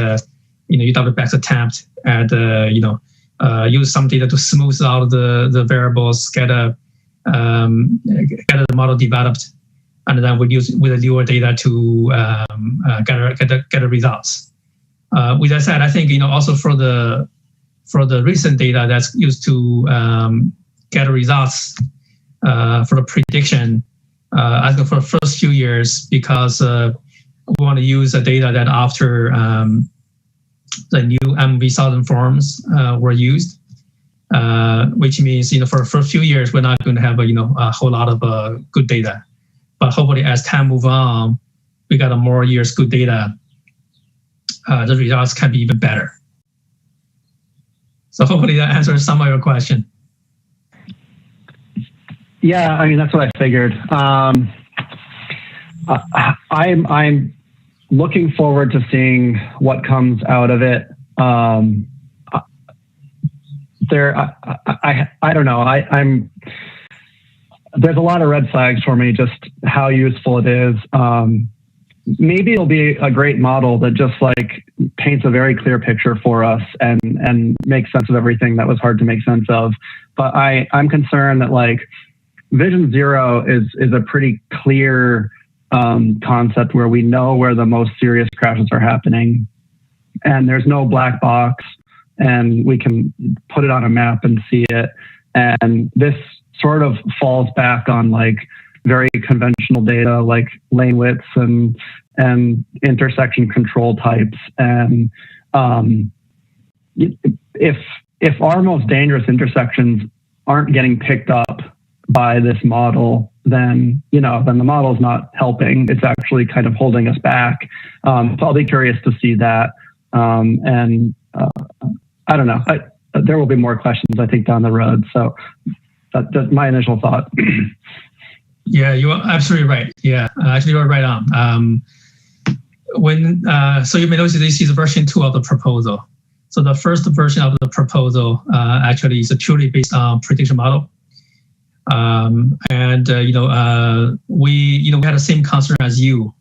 You have the best attempt at use some data to smooth out the variables, get the model developed, and then we use with the newer data to get the results. With that said, I think also for the recent data that's used to get results for the prediction, I think for the first few years, because we want to use the data that after the new MV1000 forms were used, which means for the first few years we're not going to have a whole lot of good data, but hopefully as time moves on, we got more years good data. The results can be even better. So hopefully that answers some of your question. Yeah, I mean, that's what I figured. I'm looking forward to seeing what comes out of it. I don't know. There's a lot of red flags for me, just how useful it is. Maybe it'll be a great model that just paints a very clear picture for us and makes sense of everything that was hard to make sense of. But I'm concerned that Vision Zero is a pretty clear concept where we know where the most serious crashes are happening, and there's no black box, and we can put it on a map and see it. And this sort of falls back on very conventional data like lane widths and intersection control types. And if our most dangerous intersections aren't getting picked up by this model, then the model is not helping. It's actually kind of holding us back. So I'll be curious to see that. I don't know. There will be more questions, I think, down the road. So that's my initial thought. Yeah, you are absolutely right. Yeah, actually, you're right on. So you may notice this is version 2 of the proposal. So the first version of the proposal actually is purely based on prediction model. We had the same concern as you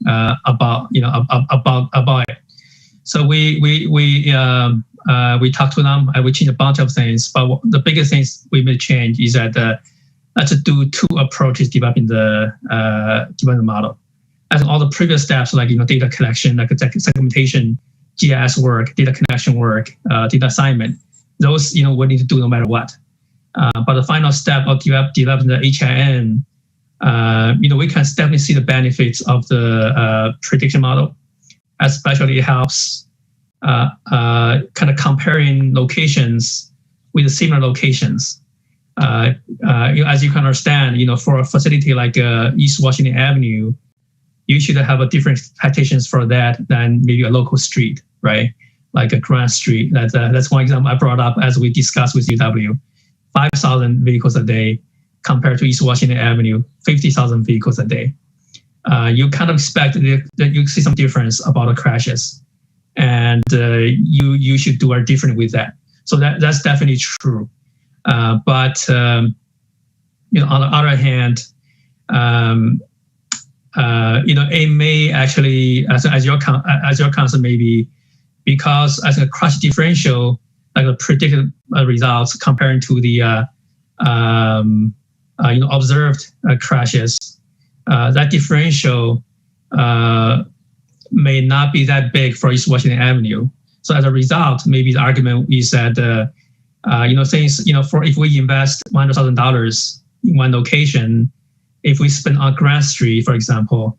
about it. So we talked to them and we changed a bunch of things. But the biggest things we made change is that to do 2 approaches developing the model. As all the previous steps, data collection, segmentation, GIS work, data connection work, data assignment, those we need to do no matter what. But the final step of developing the HIN, we can definitely see the benefits of the prediction model. Especially it helps kind of comparing locations with similar locations. As you can understand, for a facility like East Washington Avenue, you should have a different expectations for that than maybe a local street, right? Like a Grand Street. That's one example I brought up as we discussed with UW. 5,000 vehicles a day compared to East Washington Avenue, 50,000 vehicles a day. You kind of expect that you see some difference about the crashes, and you should do different with that. So that's definitely true. But on the other hand, it may actually, as your concern maybe, because as a crash differential, the predicted results comparing to the observed crashes, that differential may not be that big for East Washington Avenue. So as a result, maybe the argument is that, things, if we invest $100,000 in one location, if we spend on Grant Street, for example,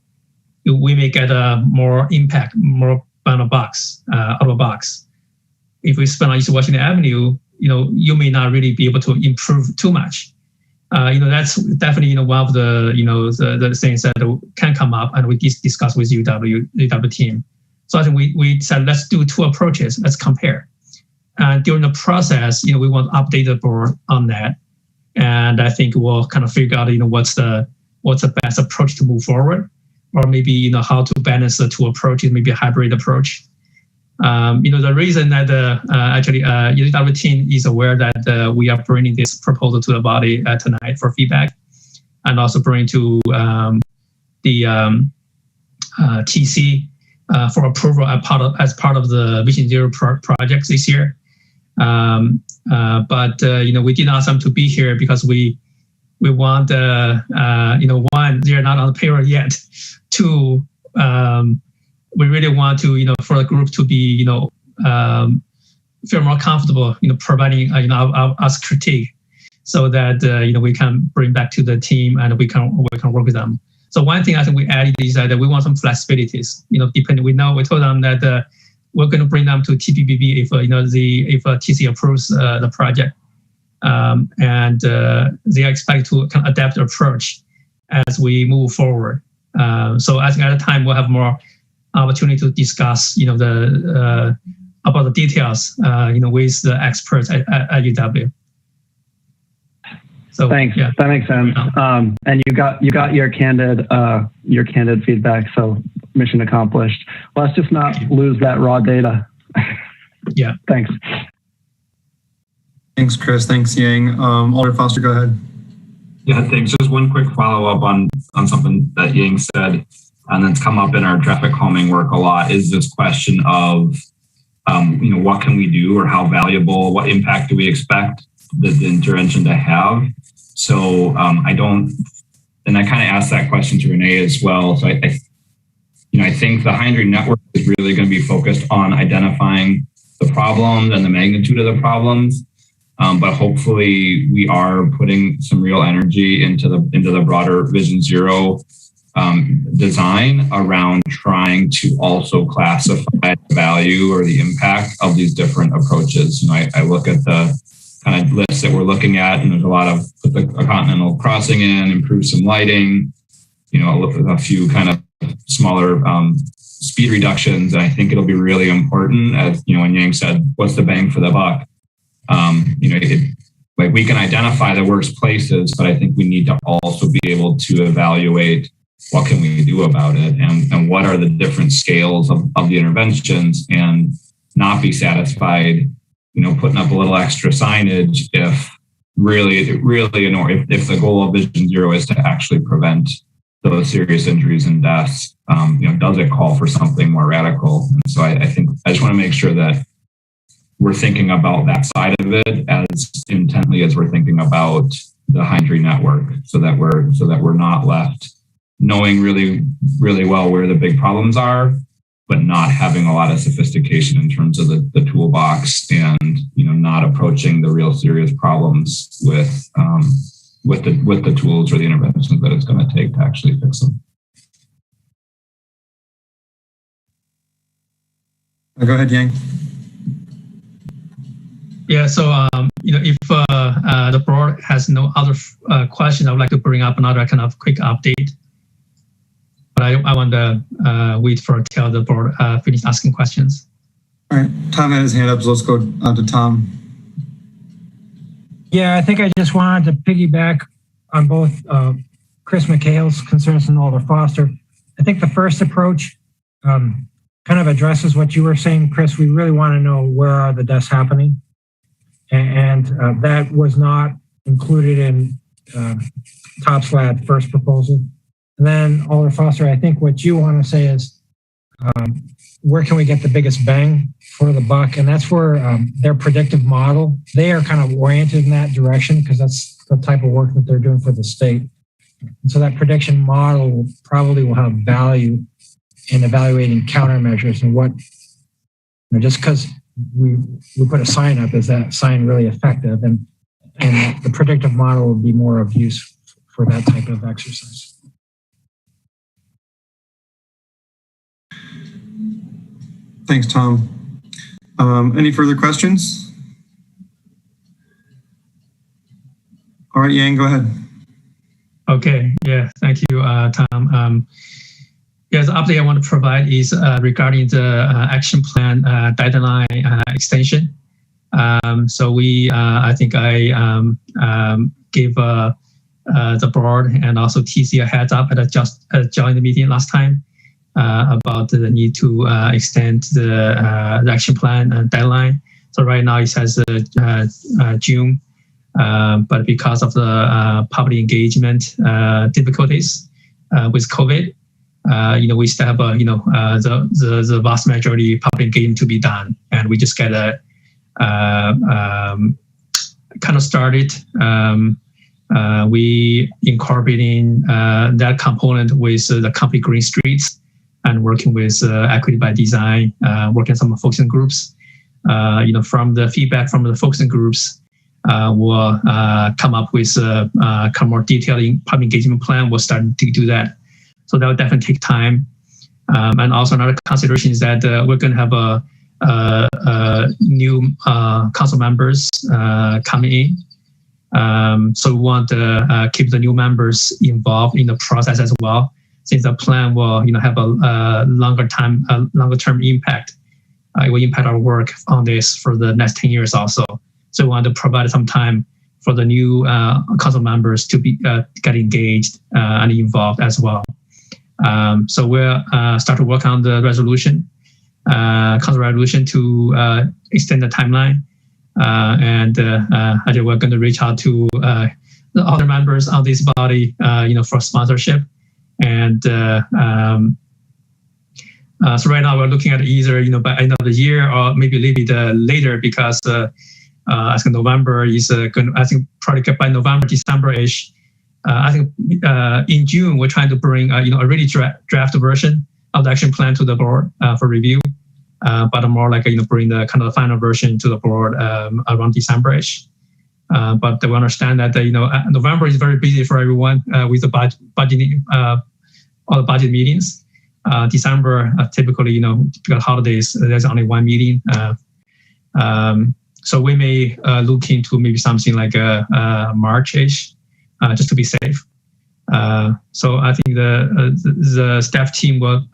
we may get a more impact, more out of a box. If we spend on East Washington Avenue, you may not really be able to improve too much. That's definitely one of the things that can come up, and we discuss with UW team. So I think we said let's do two approaches. Let's compare. And during the process, we want to update the board on that, and I think we'll kind of figure out what's the best approach to move forward, or maybe how to balance the two approaches, maybe a hybrid approach. The reason that UW team is aware that we are bringing this proposal to the body tonight for feedback, and also bring to the TC for approval as part of the Vision Zero projects this year. But we did ask them to be here because we want one, they're not on the payroll yet. Two, we really want to for the group to be feel more comfortable providing us critique, so that we can bring back to the team and we can work with them. So one thing I think we added is that we want some flexibilities. Depending, we told them that we're going to bring them to TPBB if if TC approves the project, and they expect to kind of adapt the approach as we move forward. So I think at the time we'll have more opportunity to discuss about the details with the experts at UW. So thanks. Yeah. That makes sense. And you got your candid feedback. So mission accomplished. Let's just not lose that raw data. Yeah. Thanks. Thanks, Chris. Thanks, Yang. Alder Foster, go ahead. Yeah, thanks. Just one quick follow-up on something that Yang said, and that's come up in our traffic calming work a lot, is this question of, what can we do, or how valuable, what impact do we expect the intervention to have? So I kind of asked that question to Renee as well. So I think the Hindry network is really going to be focused on identifying the problems and the magnitude of the problems. But hopefully we are putting some real energy into the broader Vision Zero design around trying to also classify the value or the impact of these different approaches. I look at the kind of list that we're looking at, and there's a lot of put a continental crossing in, improve some lighting, a few kind of smaller speed reductions. And I think it'll be really important, as when Yang said, what's the bang for the buck? We can identify the worst places, but I think we need to also be able to evaluate what can we do about it, and what are the different scales of the interventions, and not be satisfied, putting up a little extra signage if if the goal of Vision Zero is to actually prevent those serious injuries and deaths. Does it call for something more radical? And so I think I just want to make sure that we're thinking about that side of it as intently as we're thinking about the Hindry network, so that we're not left knowing really, really well where the big problems are, but not having a lot of sophistication in terms of the toolbox, and not approaching the real serious problems with the tools or the interventions that it's going to take to actually fix them. Go ahead, Yang. Yeah, so if the board has no other questions, I would like to bring up another kind of quick update. But I want to wait till the board finish asking questions. All right, Tom had his hand up, so let's go to Tom. Yeah, I think I just wanted to piggyback on both Chris McHale's concerns and Alder Foster. I think the first approach kind of addresses what you were saying, Chris. We really want to know where are the deaths happening. And that was not included in Top's lab first proposal. And then Alder Foster, I think what you want to say is where can we get the biggest bang for the buck? And that's where their predictive model, they are kind of oriented in that direction because that's the type of work that they're doing for the state. And so that prediction model probably will have value and evaluating countermeasures and what, just because we put a sign up, is that sign really effective? And the predictive model would be more of use for that type of exercise. Thanks, Tom. Any further questions? All right, Yang, go ahead. Okay, yeah, thank you, Tom. Yeah, the update I want to provide is regarding the action plan deadline extension. So I think I gave the board and also TC a heads up at just joined the meeting last time about the need to extend the action plan deadline. So right now it says June, but because of the public engagement difficulties with COVID, we still have the vast majority public engagement to be done, and we just get a kind of started. We incorporating that component with the company Green Streets and working with Equity by Design, working some focusing groups. From the feedback from the focusing groups, we'll come up with kind of more detailed public engagement plan. We'll start to do that. So that will definitely take time. And also another consideration is that we're going to have a new council members coming in. So we want to keep the new members involved in the process as well, since the plan will have a longer term impact. It will impact our work on this for the next 10 years also. So we want to provide some time for the new council members to be get engaged and involved as well. So we'll start to work on the resolution, council resolution to extend the timeline. And I think we're going to reach out to the other members of this body, for sponsorship. And so right now we're looking at either, by end of the year or maybe a little bit later, because I think November is going to, I think probably by November, December-ish. I think in June, we're trying to bring, a really draft version of the action plan to the board for review. But more like, bring the kind of the final version to the board around December-ish. But we understand that, November is very busy for everyone with the budgeting, all the budget meetings. December, typically, because holidays, there's only one meeting. So we may look into maybe something like March-ish, just to be safe. So I think the staff team will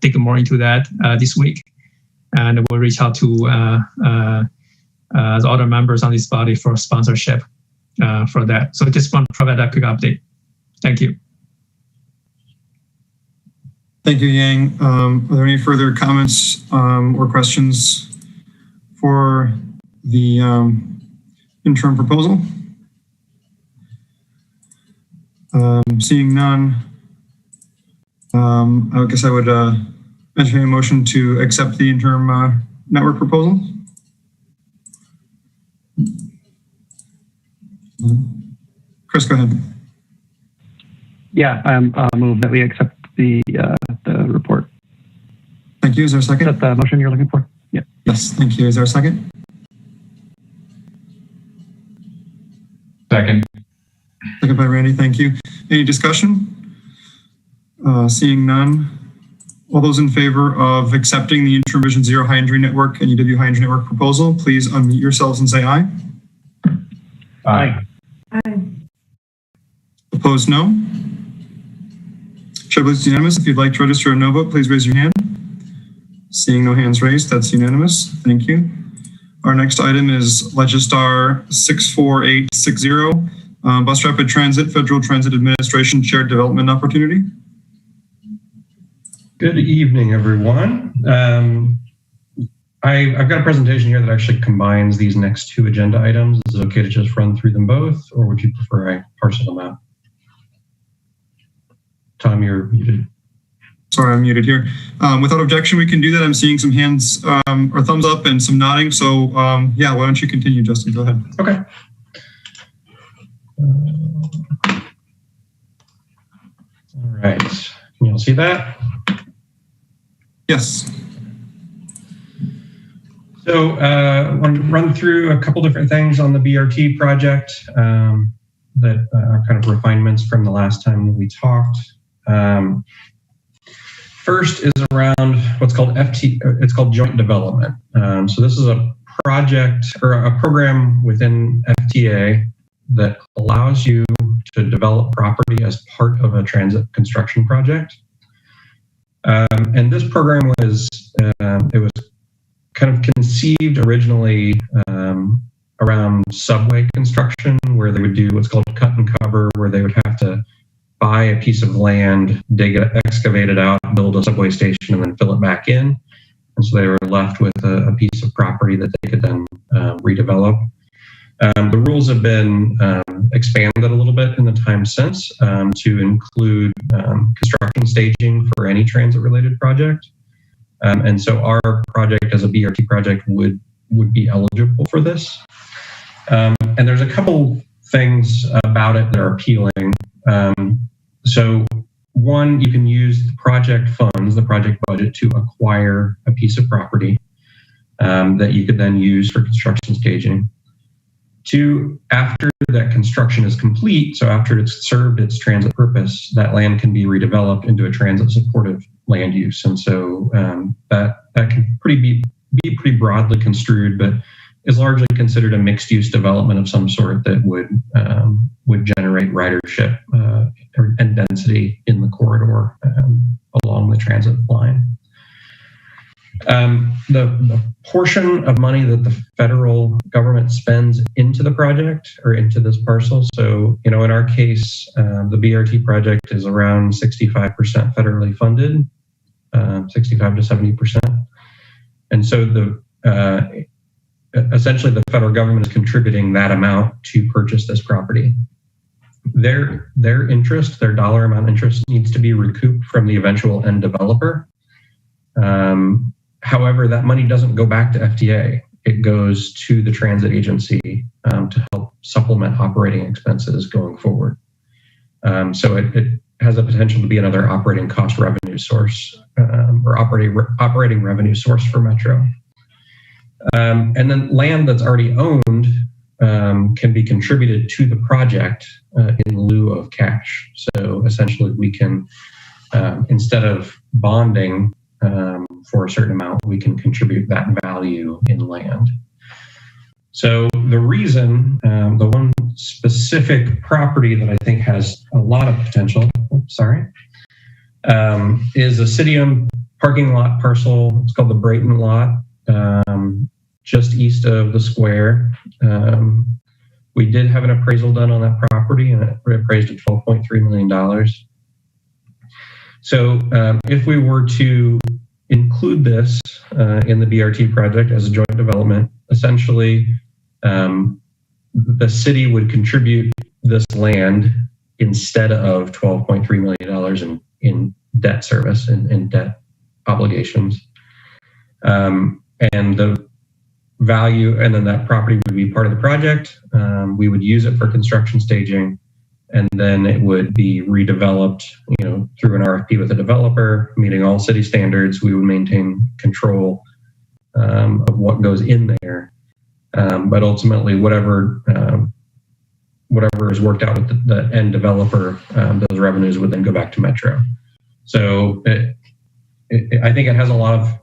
dig more into that this week, and we'll reach out to the other members on this body for sponsorship for that. So just want to provide that quick update. Thank you. Thank you, Yang. Are there any further comments or questions for the interim proposal? Seeing none, I guess I would entertain a motion to accept the interim network proposal. Chris, go ahead. Yeah, I move that we accept the report. Thank you. Is there a second? Is that the motion you're looking for? Yeah. Yes, thank you. Is there a second? Second. Second by Randy, thank you. Any discussion? Seeing none. All those in favor of accepting the Interim Vision Zero High Injury Network and UW High Injury Network proposal, please unmute yourselves and say aye. Aye. Aye. Opposed, no. Chair believes it's unanimous. If you'd like to register a no vote, please raise your hand. Seeing no hands raised, that's unanimous. Thank you. Our next item is Legistar 64860, Bus Rapid Transit Federal Transit Administration Shared Development Opportunity. Good evening, everyone. I've got a presentation here that actually combines these next two agenda items. Is it okay to just run through them both, or would you prefer I parcel them out? Tom, you're muted. Sorry, I'm muted here. Without objection, we can do that. I'm seeing some hands or thumbs up and some nodding. So yeah, why don't you continue, Justin? Go ahead. Okay. All right. Can you all see that? Yes. So I want to run through a couple different things on the BRT project that are kind of refinements from the last time we talked. First is around what's called it's called joint development. So this is a project or a program within FTA that allows you to develop property as part of a transit construction project. And this program was, it was kind of conceived originally around subway construction, where they would do what's called cut and cover, where they would have to buy a piece of land, dig it, excavate it out, build a subway station, and then fill it back in. And so they were left with a piece of property that they could then redevelop. The rules have been expanded a little bit in the time since to include construction staging for any transit-related project. And so our project as a BRT project would be eligible for this. And there's a couple things about it that are appealing. So one, you can use the project funds, the project budget, to acquire a piece of property that you could then use for construction staging. Two, after that construction is complete, so after it's served its transit purpose, that land can be redeveloped into a transit supportive land use. And so that can be pretty broadly construed, but is largely considered a mixed use development of some sort that would generate ridership and density in the corridor along the transit line. The portion of money that the federal government spends into the project or into this parcel. So, in our case, the BRT project is around 65% federally funded, 65 to 70%. And so essentially the federal government is contributing that amount to purchase this property. Their interest, their dollar amount interest, needs to be recouped from the eventual end developer. However, that money doesn't go back to FTA. It goes to the transit agency to help supplement operating expenses going forward. So it has the potential to be another operating cost revenue source or operating revenue source for Metro. And then land that's already owned can be contributed to the project in lieu of cash. So essentially we can, instead of bonding for a certain amount, we can contribute that value in land. So the reason, the one specific property that I think has a lot of potential, is a city-owned parking lot parcel. It's called the Brayton lot, just east of the square. We did have an appraisal done on that property, and it appraised at $12.3 million. So if we were to include this in the BRT project as a joint development, essentially the city would contribute this land instead of $12.3 million in debt service and debt obligations. And the value, and then that property would be part of the project. We would use it for construction staging, and then it would be redeveloped, through an RFP with a developer, meeting all city standards. We would maintain control of what goes in there. But ultimately, whatever is worked out with the end developer, those revenues would then go back to Metro. So I think it has a lot of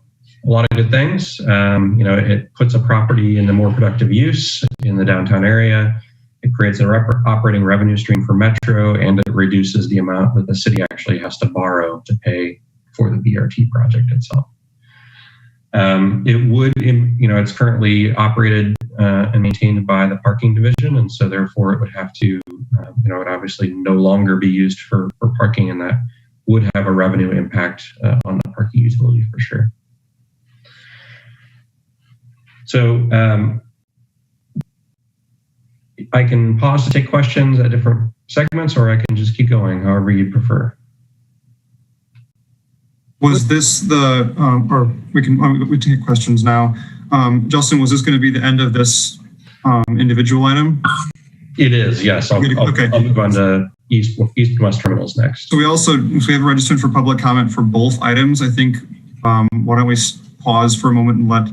good things. It puts a property into more productive use in the downtown area. It creates an operating revenue stream for Metro, and it reduces the amount that the city actually has to borrow to pay for the BRT project itself. It would, it's currently operated and maintained by the parking division, and so therefore it would have to, it would obviously no longer be used for parking, and that would have a revenue impact on the parking utility for sure. So I can pause to take questions at different segments, or I can just keep going, however you prefer. Was this the, or we can take questions now. Justin, was this going to be the end of this individual item? It is, yes. I'll move on to East and West terminals next. So we have registered for public comment for both items. I think Why don't we pause for a moment and let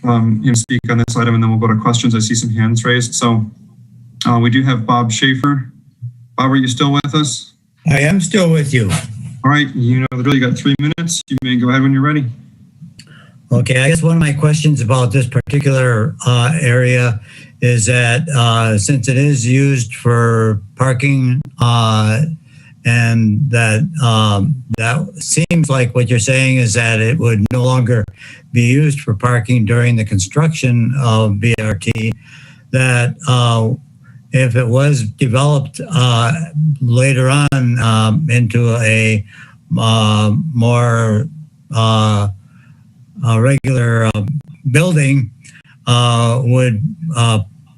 him speak on this item, and then we'll go to questions. I see some hands raised. So we do have Bob Schaefer. Bob, are you still with us? I am still with you. All right, you know the drill. You got 3 minutes. You may go ahead when you're ready. Okay, I guess one of my questions about this particular area is that since it is used for parking, and that seems like what you're saying is that it would no longer be used for parking during the construction of BRT, that if it was developed later on into a more regular building, would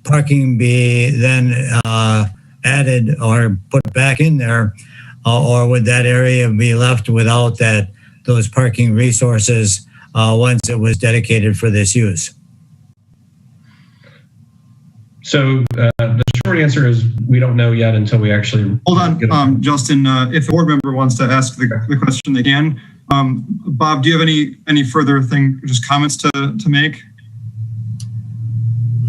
parking be then added or put back in there, or would that area be left without those parking resources once it was dedicated for this use? So the short answer is we don't know yet until we actually hold on, Justin. If a board member wants to ask the question, they can. Bob, do you have any further comments to make?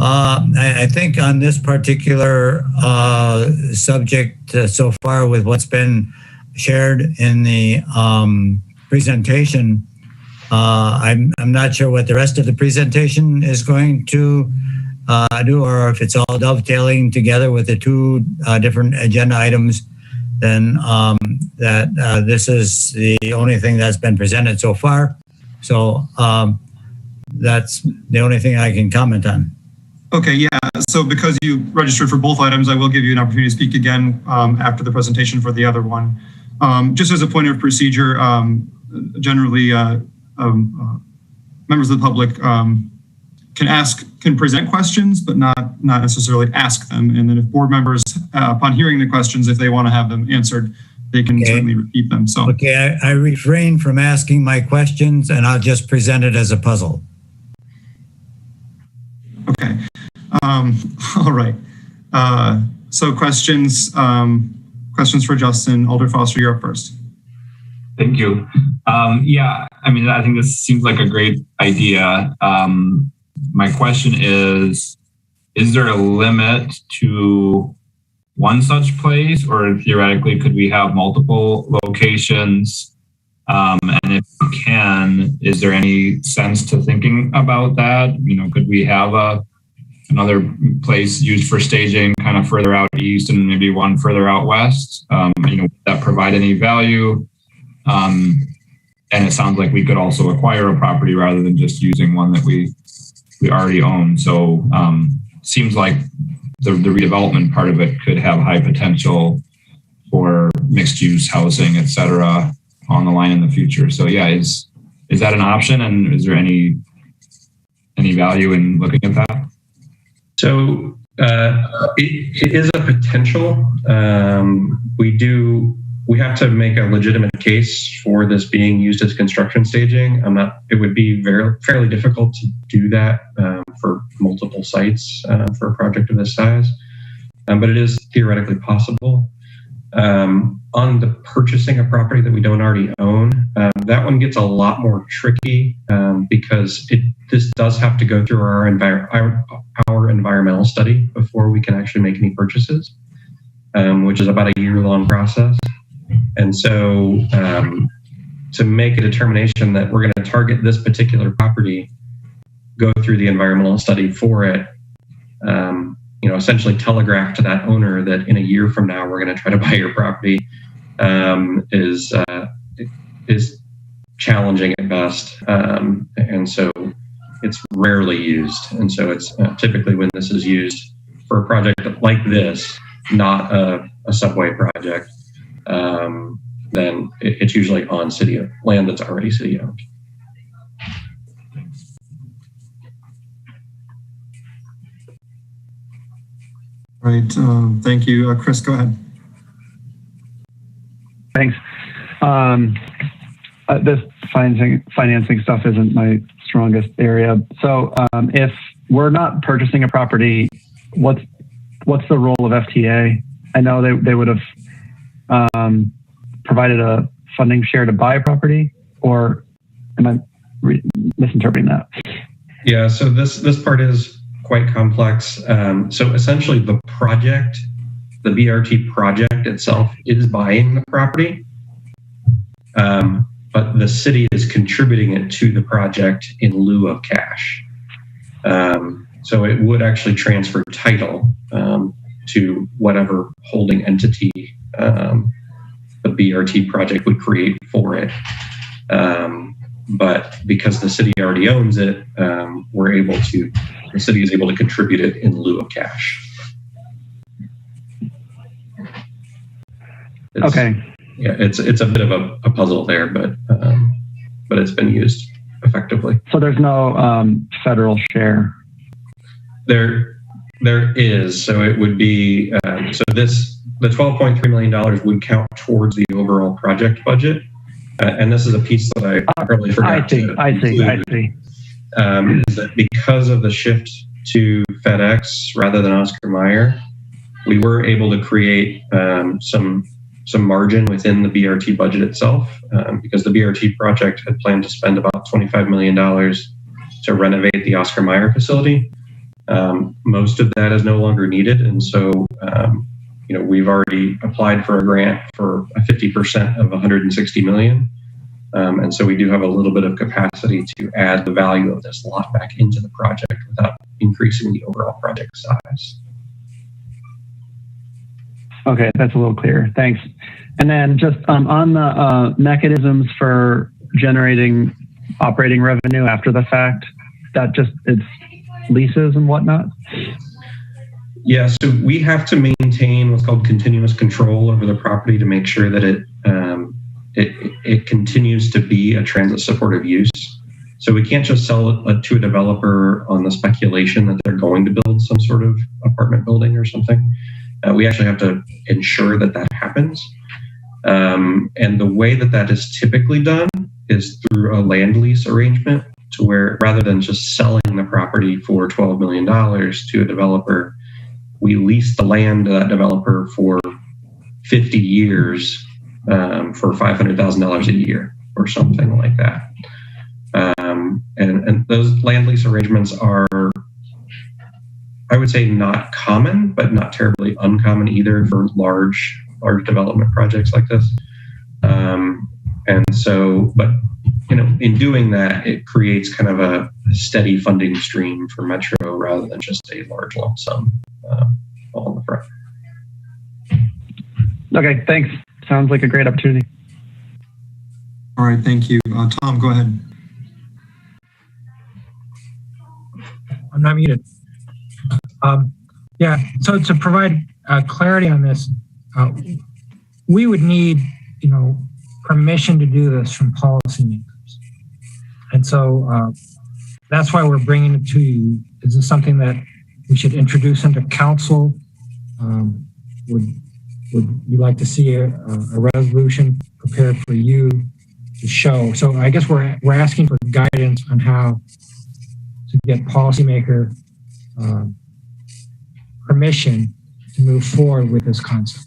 I think on this particular subject so far, with what's been shared in the presentation, I'm not sure what the rest of the presentation is going to do, or if it's all dovetailing together with the two different agenda items. Then this is the only thing that's been presented so far. So that's the only thing I can comment on. Okay, yeah. So because you registered for both items, I will give you an opportunity to speak again after the presentation for the other one. Just as a point of procedure, generally members of the public can present questions, but not necessarily ask them. And then if board members, upon hearing the questions, if they want to have them answered, they can certainly repeat them. So okay, I refrain from asking my questions, and I'll just present it as a puzzle. Okay. All right. So questions for Justin. Alder Foster, you're up first. Thank you. Yeah, I mean, I think this seems like a great idea. My question is there a limit to one such place, or theoretically could we have multiple locations? And if we can, is there any sense to thinking about that? You know, could we have another place used for staging kind of further out east and maybe one further out west? You know, would that provide any value? And it sounds like we could also acquire a property rather than just using one that we already own. So seems like the redevelopment part of it could have high potential for mixed use housing, et cetera, on the line in the future. So yeah, is that an option, and is there any value in looking at that? So it is a potential. We have to make a legitimate case for this being used as construction staging. It would be fairly difficult to do that for multiple sites for a project of this size, but it is theoretically possible. On the purchasing a property that we don't already own, that one gets a lot more tricky because this does have to go through our environmental study before we can actually make any purchases, which is about a year-long process. And so to make a determination that we're going to target this particular property, go through the environmental study for it, essentially telegraph to that owner that in a year from now we're going to try to buy your property is challenging at best, and so it's rarely used. And so it's typically when this is used for a project like this, not a subway project, then it's usually on city land that's already city owned. Right. Thank you. Chris, go ahead. Thanks. This financing stuff isn't my strongest area. So if we're not purchasing a property, what's the role of FTA? I know they would have provided a funding share to buy a property, or am I misinterpreting that? Yeah, so this part is quite complex. So essentially the project, the BRT project itself is buying the property, but the city is contributing it to the project in lieu of cash. So it would actually transfer title to whatever holding entity the BRT project would create for it. But because the city already owns it, the city is able to contribute it in lieu of cash. Okay. Yeah, it's a bit of a puzzle there, but it's been used effectively. So there's no federal share. There is. So it would be the $12.3 million would count towards the overall project budget. And this is a piece that I probably forgot I see. Is that because of the shift to FedEx rather than Oscar Mayer, we were able to create some margin within the BRT budget itself, because the BRT project had planned to spend about $25 million to renovate the Oscar Mayer facility. Most of that is no longer needed, and so we've already applied for a grant for a 50% of $160 million. And so we do have a little bit of capacity to add the value of this lot back into the project without increasing the overall project size. Okay, that's a little clearer. Thanks. And then just on the mechanisms for generating operating revenue after the fact, it's leases and whatnot? Yeah, so we have to maintain what's called continuous control over the property to make sure that it continues to be a transit supportive use. So we can't just sell it to a developer on the speculation that they're going to build some sort of apartment building or something. We actually have to ensure that happens. And the way that is typically done is through a land lease arrangement, to where rather than just selling the property for $12 million to a developer, we lease the land to that developer for 50 years for $500,000 a year or something like that. And those land lease arrangements are, I would say, not common, but not terribly uncommon either for large development projects like this. And so, but in doing that, it creates kind of a steady funding stream for Metro rather than just a large lump sum all in the front. Okay, thanks. Sounds like a great opportunity. All right, thank you. Tom, go ahead. I'm not muted. Yeah, so to provide clarity on this, we would need, permission to do this from policymakers. And so that's why we're bringing it to you. Is this something that we should introduce into council? Would you like to see a resolution prepared for you to show? So I guess we're asking for guidance on how to get policymaker permission to move forward with this concept.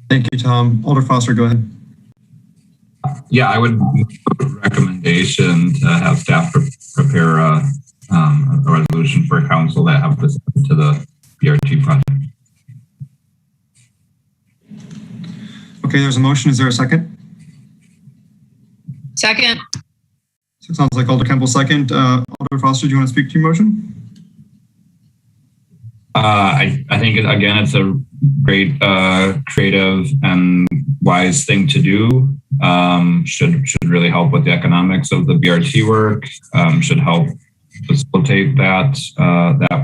Thank you, Tom. Alder Foster, go ahead. Yeah, I would make a recommendation to have staff prepare a resolution for council that have this to the BRT project. Okay, there's a motion. Is there a second? Second. So it sounds like Alder Campbell second. Alder Foster, do you want to speak to your motion? I think, again, it's a great, creative and wise thing to do. Should really help with the economics of the BRT work. Should help facilitate that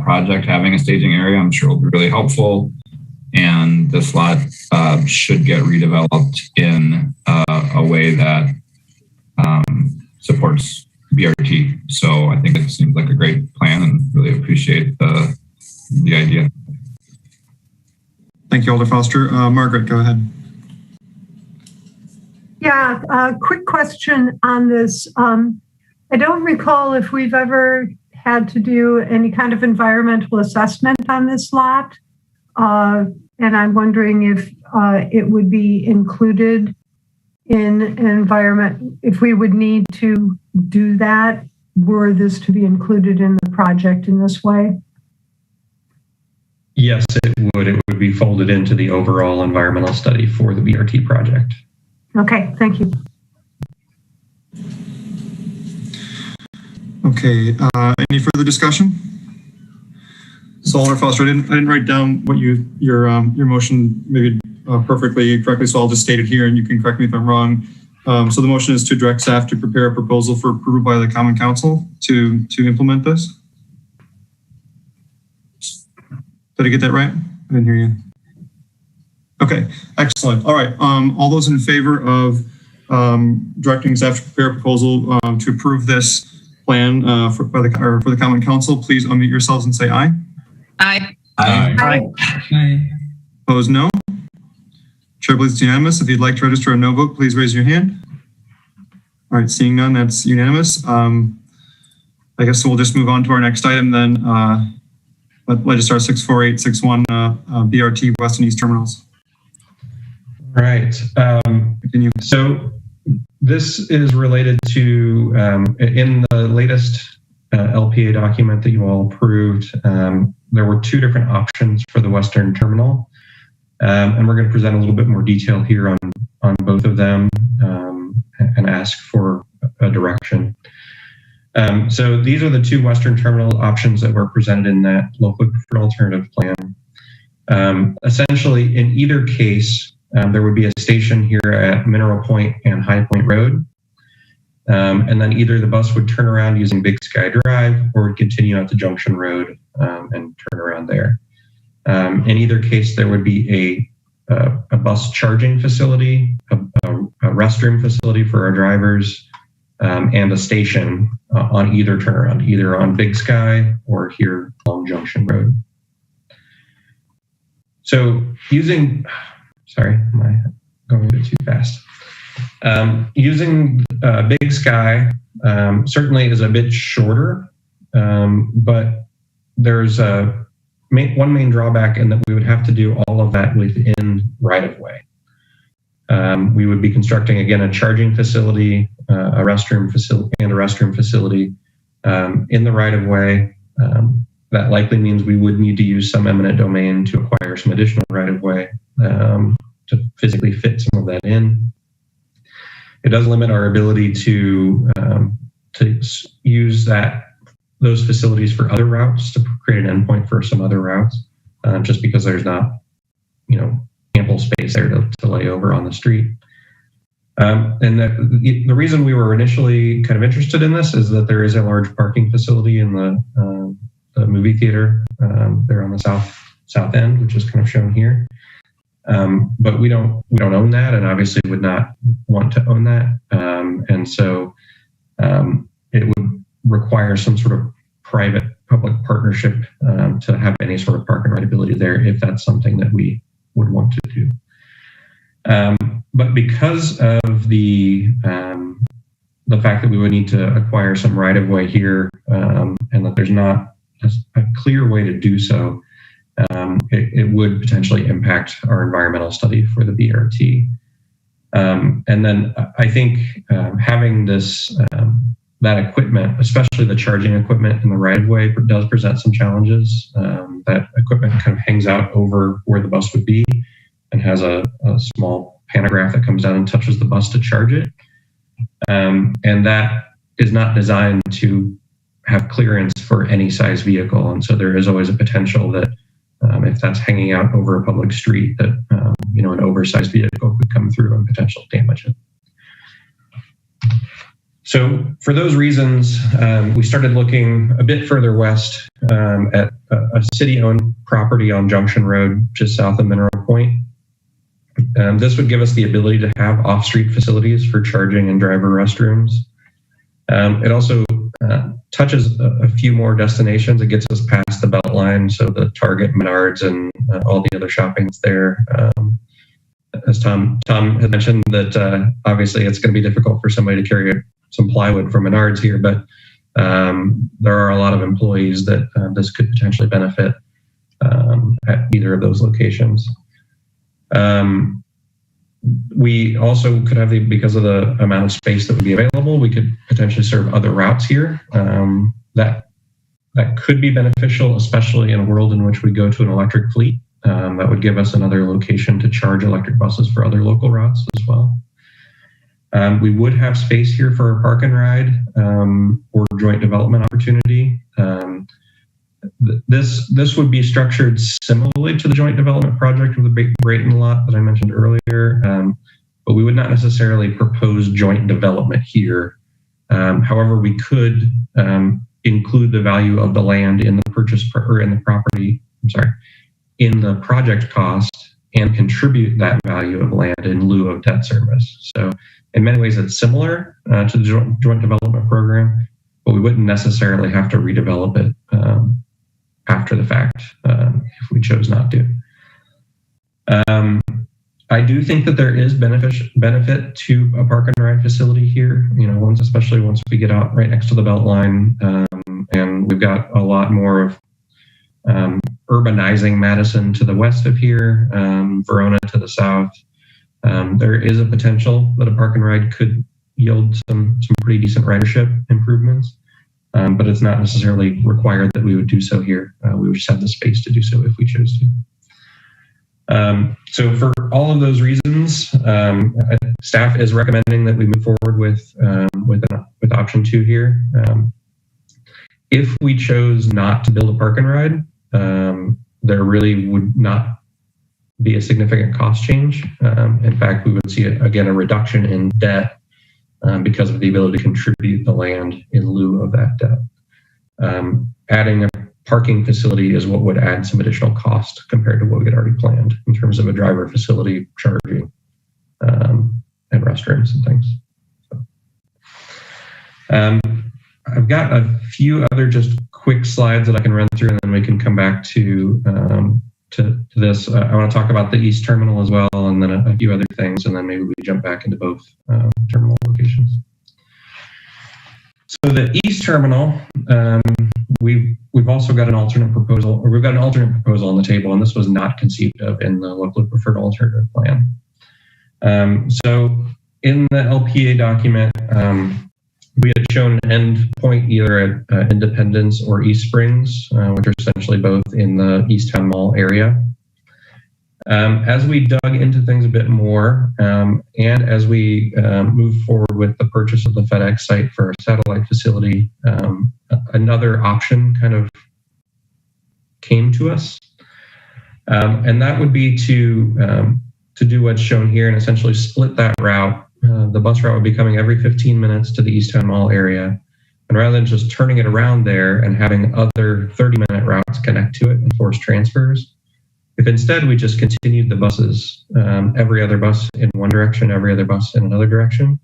project. Having a staging area, I'm sure, will be really helpful. And this lot should get redeveloped in a way that supports BRT. So I think it seems like a great plan, and really appreciate the idea. Thank you, Alder Foster. Margaret, go ahead. Yeah, quick question on this. I don't recall if we've ever had to do any kind of environmental assessment on this lot. And I'm wondering if it would be included in an environment, if we would need to do that, were this to be included in the project in this way? Yes, it would. It would be folded into the overall environmental study for the BRT project. Okay, thank you. Okay, any further discussion? So Alder Foster, I didn't write down what your motion maybe perfectly correctly, so I'll just state it here and you can correct me if I'm wrong. So the motion is to direct staff to prepare a proposal for approval by the Common Council to implement this. Did I get that right? I didn't hear you. Okay, excellent. All right, all those in favor of directing staff to prepare a proposal to approve this plan for the Common Council, please unmute yourselves and say aye. Aye. Aye. Aye. Opposed, no. Chair believes it's unanimous. If you'd like to register a no vote, please raise your hand. All right, seeing none, that's unanimous. I guess we'll just move on to our next item then. Legistar 64861, BRT West and East Terminals. Right. Continue. So this is related to, in the latest LPA document that you all approved, there were two different options for the Western Terminal. And we're going to present a little bit more detail here on both of them and ask for a direction. So these are the two Western Terminal options that were presented in that local preferred alternative plan. Essentially, in either case, there would be a station here at Mineral Point and High Point Road. And then either the bus would turn around using Big Sky Drive or would continue out to Junction Road and turn around there. In either case, there would be a bus charging facility, a restroom facility for our drivers, and a station on either turnaround, either on Big Sky or here along Junction Road. So using, sorry, am I going a bit too fast? Using Big Sky certainly is a bit shorter, but there's one main drawback in that we would have to do all of that within right-of-way. We would be constructing, again, a charging facility, a restroom facility in the right-of-way. That likely means we would need to use some eminent domain to acquire some additional right-of-way to physically fit some of that in. It does limit our ability to use those facilities for other routes, to create an endpoint for some other routes, just because there's not, ample space there to lay over on the street. And the reason we were initially kind of interested in this is that there is a large parking facility in the movie theater there on the south end, which is kind of shown here. But we don't own that, and obviously would not want to own that. And so it would require some sort of private-public partnership to have any sort of park and ride ability there, if that's something that we would want to do. But because of the fact that we would need to acquire some right-of-way here, and that there's not a clear way to do so, it would potentially impact our environmental study for the BRT. And then I think having that equipment, especially the charging equipment in the right-of-way, does present some challenges. That equipment kind of hangs out over where the bus would be and has a small pantograph that comes down and touches the bus to charge it. And that is not designed to have clearance for any size vehicle. And so there is always a potential that if that's hanging out over a public street, that an oversized vehicle could come through and potentially damage it. So for those reasons, we started looking a bit further west at a city-owned property on Junction Road, just south of Mineral Point. This would give us the ability to have off-street facilities for charging and driver restrooms. It also touches a few more destinations. It gets us past the Beltline, so the Target, Menards, and all the other shoppings there. As Tom had mentioned, that obviously it's going to be difficult for somebody to carry some plywood from Menards here, but there are a lot of employees that this could potentially benefit at either of those locations. We also could have because of the amount of space that would be available, we could potentially serve other routes here. That could be beneficial, especially in a world in which we go to an electric fleet. That would give us another location to charge electric buses for other local routes as well. We would have space here for a park and ride or joint development opportunity. This would be structured similarly to the joint development project of the big Brayton lot that I mentioned earlier, but we would not necessarily propose joint development here. However, we could include the value of the land in the in the project cost and contribute that value of land in lieu of debt service. So in many ways, it's similar to the joint development program, but we wouldn't necessarily have to redevelop it after the fact if we chose not to. I do think that there is benefit to a park and ride facility here, especially once we get out right next to the Beltline, and we've got a lot more of urbanizing Madison to the west of here, Verona to the south. There is a potential that a park and ride could yield some pretty decent ridership improvements, but it's not necessarily required that we would do so here. We would just have the space to do so if we chose to. So for all of those reasons, staff is recommending that we move forward with option 2 here. If we chose not to build a park and ride, there really would not be a significant cost change. In fact, we would see, again, a reduction in debt because of the ability to contribute the land in lieu of that debt. Adding a parking facility is what would add some additional cost compared to what we had already planned in terms of a driver facility, charging, and restrooms and things. So, I've got a few other just quick slides that I can run through, and then we can come back to this. I want to talk about the East Terminal as well, and then a few other things, and then maybe we jump back into both terminal locations. So the East Terminal, we've also got an alternate proposal, or we've got an alternate proposal on the table, and this was not conceived of in the locally preferred alternative plan. So in the LPA document, we had shown an end point either at Independence or East Springs, which are essentially both in the East Town Mall area. As we dug into things a bit more, and as we moved forward with the purchase of the FedEx site for a satellite facility, another option kind of came to us. And that would be to do what's shown here and essentially split that route. The bus route would be coming every 15 minutes to the East Town Mall area. And rather than just turning it around there and having other 30-minute routes connect to it and force transfers, if instead we just continued the buses, every other bus in one direction, every other bus in another direction,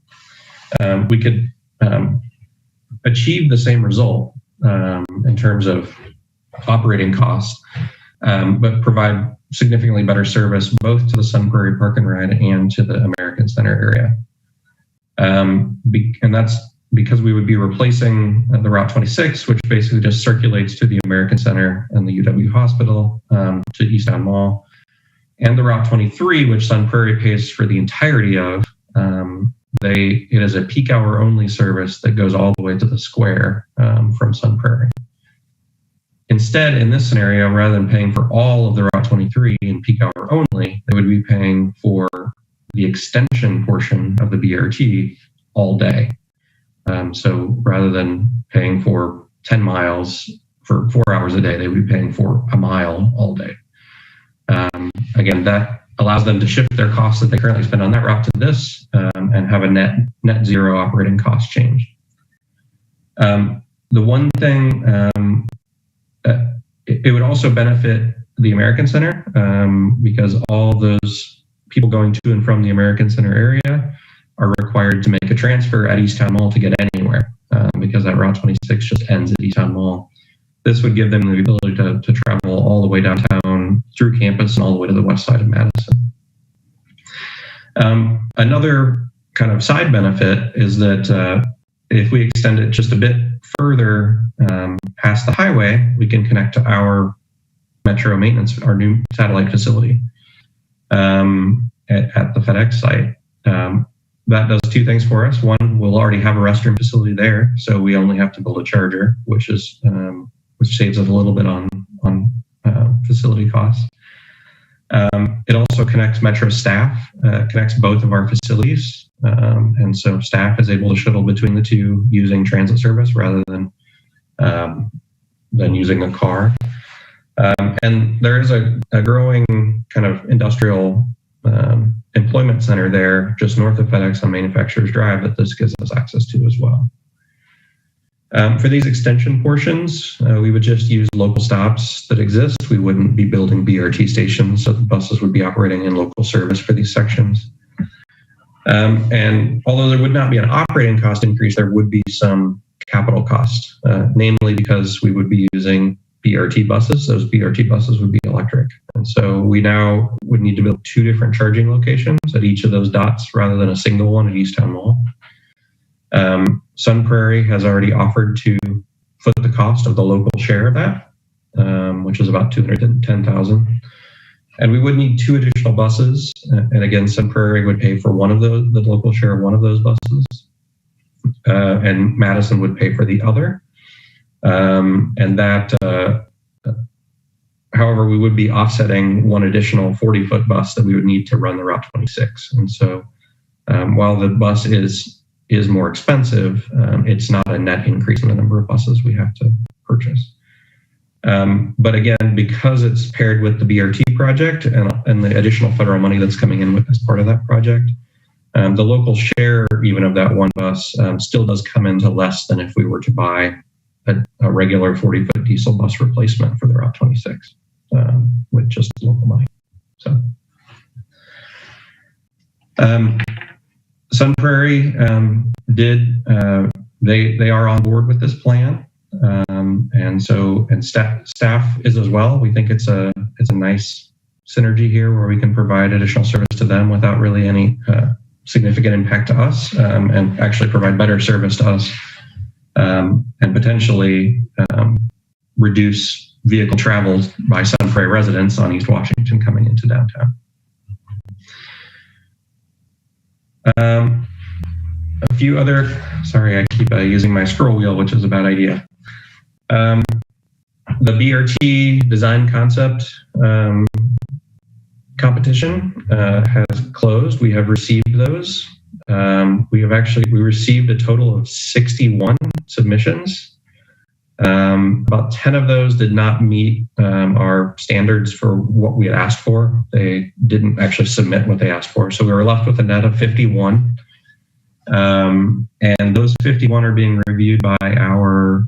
we could achieve the same result in terms of operating costs, but provide significantly better service both to the Sun Prairie Park and Ride and to the American Center area. And that's because we would be replacing the Route 26, which basically just circulates to the American Center and the UW Hospital to East Town Mall, and the Route 23, which Sun Prairie pays for the entirety of. It is a peak hour only service that goes all the way to the square from Sun Prairie. Instead, in this scenario, rather than paying for all of the Route 23 in peak hour only, they would be paying for the extension portion of the BRT all day. So rather than paying for 10 miles for 4 hours a day, they would be paying for a mile all day. Again, that allows them to shift their costs that they currently spend on that route to this and have a net zero operating cost change. The one thing, it would also benefit the American Center because all those people going to and from the American Center area are required to make a transfer at East Town Mall to get anywhere because that Route 26 just ends at East Town Mall. This would give them the ability to travel all the way downtown through campus and all the way to the west side of Madison. Another kind of side benefit is that if we extend it just a bit further past the highway, we can connect to our metro maintenance, our new satellite facility. at the FedEx site. That does two things for us. One, we'll already have a restroom facility there, so we only have to build a charger, which saves us a little bit on facility costs. It also connects Metro staff, connects both of our facilities, and so staff is able to shuttle between the two using transit service rather than using a car. And there is a growing kind of industrial employment center there just north of FedEx on Manufacturers Drive that this gives us access to as well. For these extension portions, we would just use local stops that exist. We wouldn't be building BRT stations, so the buses would be operating in local service for these sections. And although there would not be an operating cost increase, there would be some capital cost, namely because we would be using BRT buses. Those BRT buses would be electric. And so we now would need to build two different charging locations at each of those dots rather than a single one at East Town Mall. Sun Prairie has already offered to foot the cost of the local share of that, which is about $210,000. And we would need two additional buses. And again, Sun Prairie would pay for one of the local share of one of those buses. And Madison would pay for the other. And that, however, we would be offsetting one additional 40-foot bus that we would need to run the Route 26. And so while the bus is more expensive, it's not a net increase in the number of buses we have to purchase. But again, because it's paired with the BRT project and the additional federal money that's coming in as part of that project, the local share even of that one bus still does come into less than if we were to buy a regular 40-foot diesel bus replacement for the Route 26 with just local money. So, Sun Prairie they are on board with this plan, and staff is as well. We think it's a nice synergy here where we can provide additional service to them without really any significant impact to us, and actually provide better service to us. And potentially reduce vehicle travel by Sun Prairie residents on East Washington coming into downtown. A few other, sorry, I keep using my scroll wheel, which is a bad idea. The BRT design concept competition has closed. We have received those. We received a total of 61 submissions. About 10 of those did not meet our standards for what we had asked for. They didn't actually submit what they asked for. So we were left with a net of 51. And those 51 are being reviewed by our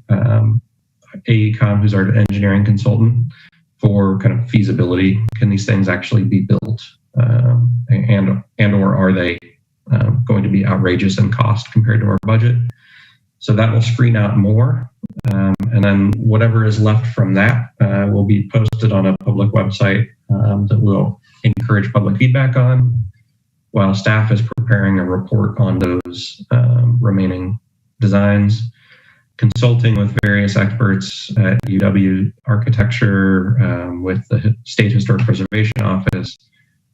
AECOM, who's our engineering consultant, for kind of feasibility. Can these things actually be built? And or are they going to be outrageous in cost compared to our budget? So that will screen out more. And then whatever is left from that will be posted on a public website that will encourage public feedback on, while staff is preparing a report on those remaining designs, consulting with various experts at UW Architecture, with the State Historic Preservation Office,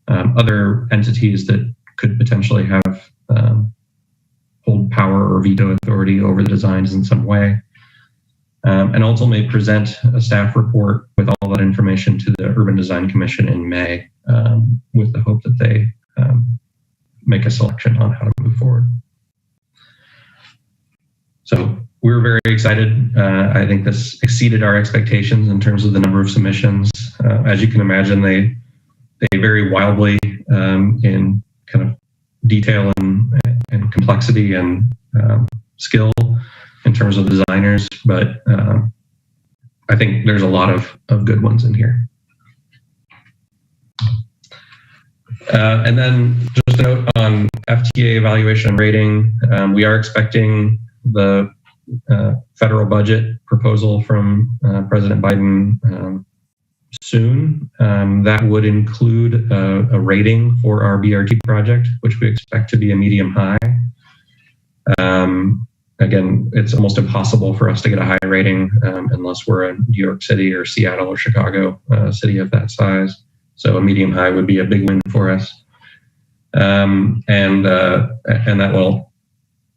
other entities that could potentially have hold power or veto authority over the designs in some way, and ultimately present a staff report with all that information to the Urban Design Commission in May, with the hope that they make a selection on how to move forward. So we're very excited. I think this exceeded our expectations in terms of the number of submissions. As you can imagine, they vary wildly in kind of detail and complexity and skill in terms of designers, but I think there's a lot of good ones in here. And then just a note on FTA evaluation rating, we are expecting the federal budget proposal from President Biden soon. That would include a rating for our BRT project, which we expect to be a medium high. Again, it's almost impossible for us to get a high rating unless we're in New York City or Seattle or Chicago, a city of that size. So a medium high would be a big win for us. and that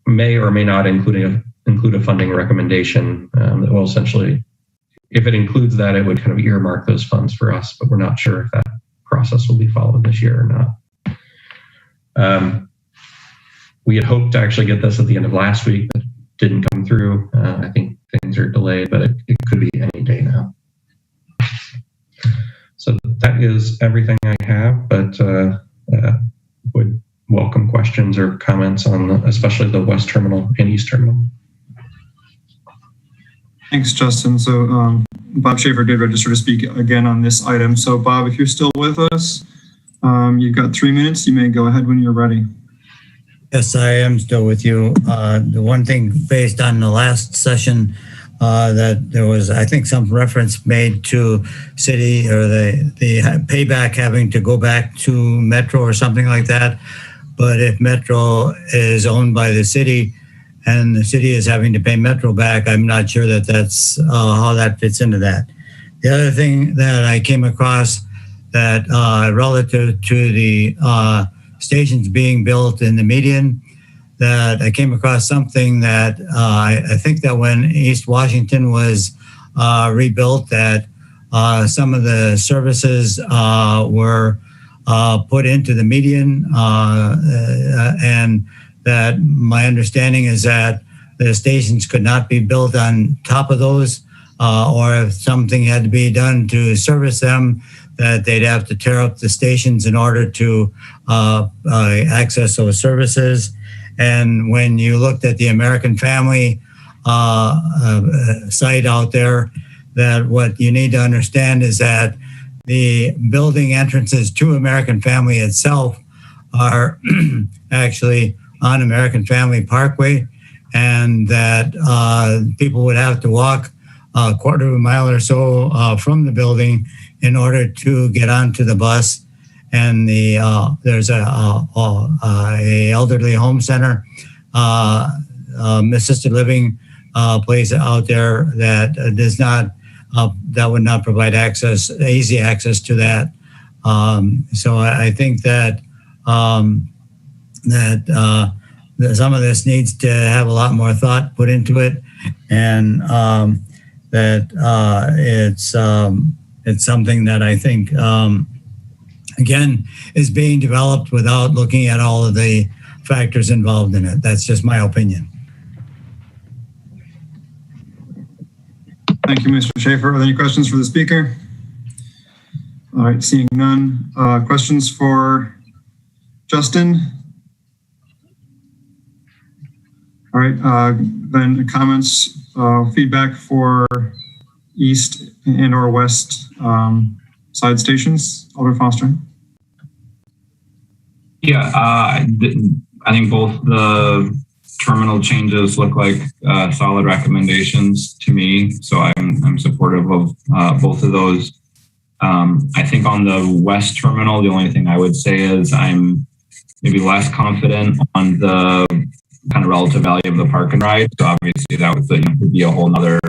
may or may not include a funding recommendation that will essentially, if it includes that, it would kind of earmark those funds for us, but we're not sure if that process will be followed this year or not. We had hoped to actually get this at the end of last week, but didn't come through. I think things are delayed, but it could be any day now. So that is everything I have, but would welcome questions or comments on especially the West Terminal and East Terminal. Thanks, Justin. So Bob Schaefer did register to speak again on this item. So Bob, if you're still with us, you've got 3 minutes. You may go ahead when you're ready. Yes, I am still with you. The one thing based on the last session that there was, I think, some reference made to city or the payback having to go back to Metro or something like that. But if Metro is owned by the city and the city is having to pay Metro back, I'm not sure that that's how that fits into that. The other thing that I came across that relative to the stations being built in the median, that I came across something that I think that when East Washington was rebuilt, that some of the services were put into the median, and that my understanding is that the stations could not be built on top of those, or if something had to be done to service them, that they'd have to tear up the stations in order to access those services. And when you looked at the American Family site out there, that what you need to understand is that the building entrances to American Family itself are actually on American Family Parkway, and that people would have to walk a quarter of a mile or so from the building in order to get onto the bus. And there's a elderly home center, assisted living place out there that does not, that would not provide easy access to that. So I think that some of this needs to have a lot more thought put into it, and that it's something that I think, again, is being developed without looking at all of the factors involved in it. That's just my opinion. Thank you, Mr. Schaefer. Are there any questions for the speaker? All right, seeing none. Questions for Justin? All right, then comments, feedback for East and or West side stations. Alder Foster. Yeah, I think both the terminal changes look like solid recommendations to me, so I'm supportive of both of those. I think on the West terminal, the only thing I would say is I'm maybe less confident on the kind of relative value of the park and ride. So obviously that would be a whole nother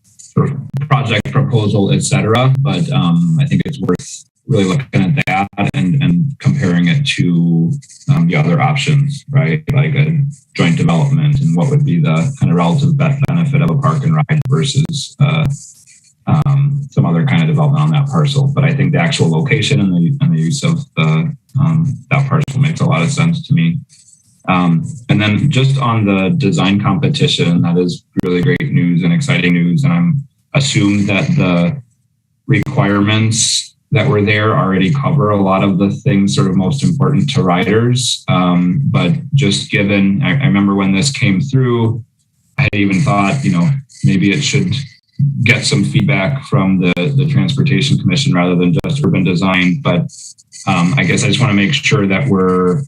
sort of project proposal, et cetera. But I think it's worth really looking at that and comparing it to the other options, right? Like a joint development and what would be the kind of relative benefit of a park and ride versus some other kind of development on that parcel. But I think the actual location and the use of that parcel makes a lot of sense to me. And then just on the design competition, that is really great news and exciting news. And I'm assumed that the requirements that were there already cover a lot of the things sort of most important to riders. But just given, I remember when this came through, I had even thought, maybe it should get some feedback from the Transportation Commission rather than just urban design. But I guess I just want to make sure that we're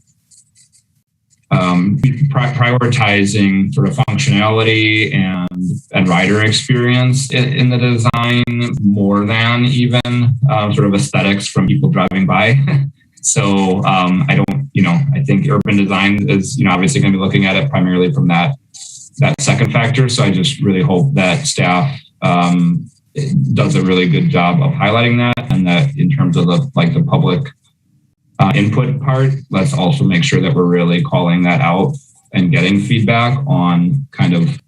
prioritizing sort of functionality and rider experience in the design more than even sort of aesthetics from people driving by. So I think urban design is, obviously going to be looking at it primarily from that second factor. So I just really hope that staff does a really good job of highlighting that, and that in terms of the public input part, let's also make sure that we're really calling that out and getting feedback on kind of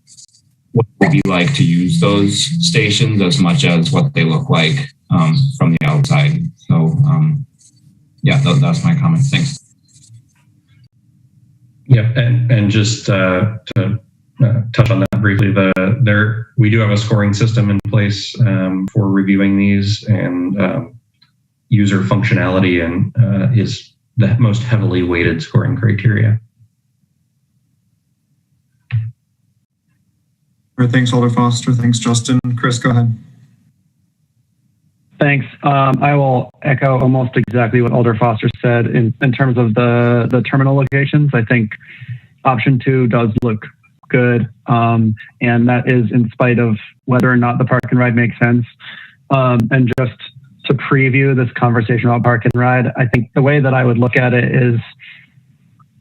what it would be like to use those stations as much as what they look like from the outside. So yeah, that's my comment. Thanks. Yeah, and just to touch on that briefly, we do have a scoring system in place for reviewing these, and user functionality and is the most heavily weighted scoring criteria. All right, thanks, Alder Foster. Thanks, Justin. Chris, go ahead. Thanks. I will echo almost exactly what Alder Foster said in terms of the terminal locations. I think option 2 does look good, and that is in spite of whether or not the park and ride makes sense. And just to preview this conversation about park and ride, I think the way that I would look at it is,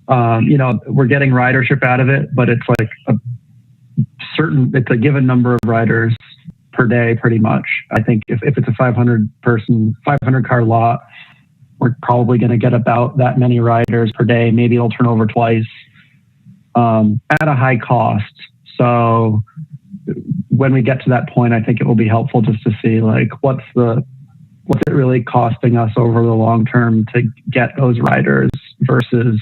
we're getting ridership out of it, but it's like it's a given number of riders per day, pretty much. I think if it's a 500 car lot, we're probably going to get about that many riders per day. Maybe it'll turn over twice at a high cost. So when we get to that point, I think it will be helpful just to see like what's it really costing us over the long term to get those riders versus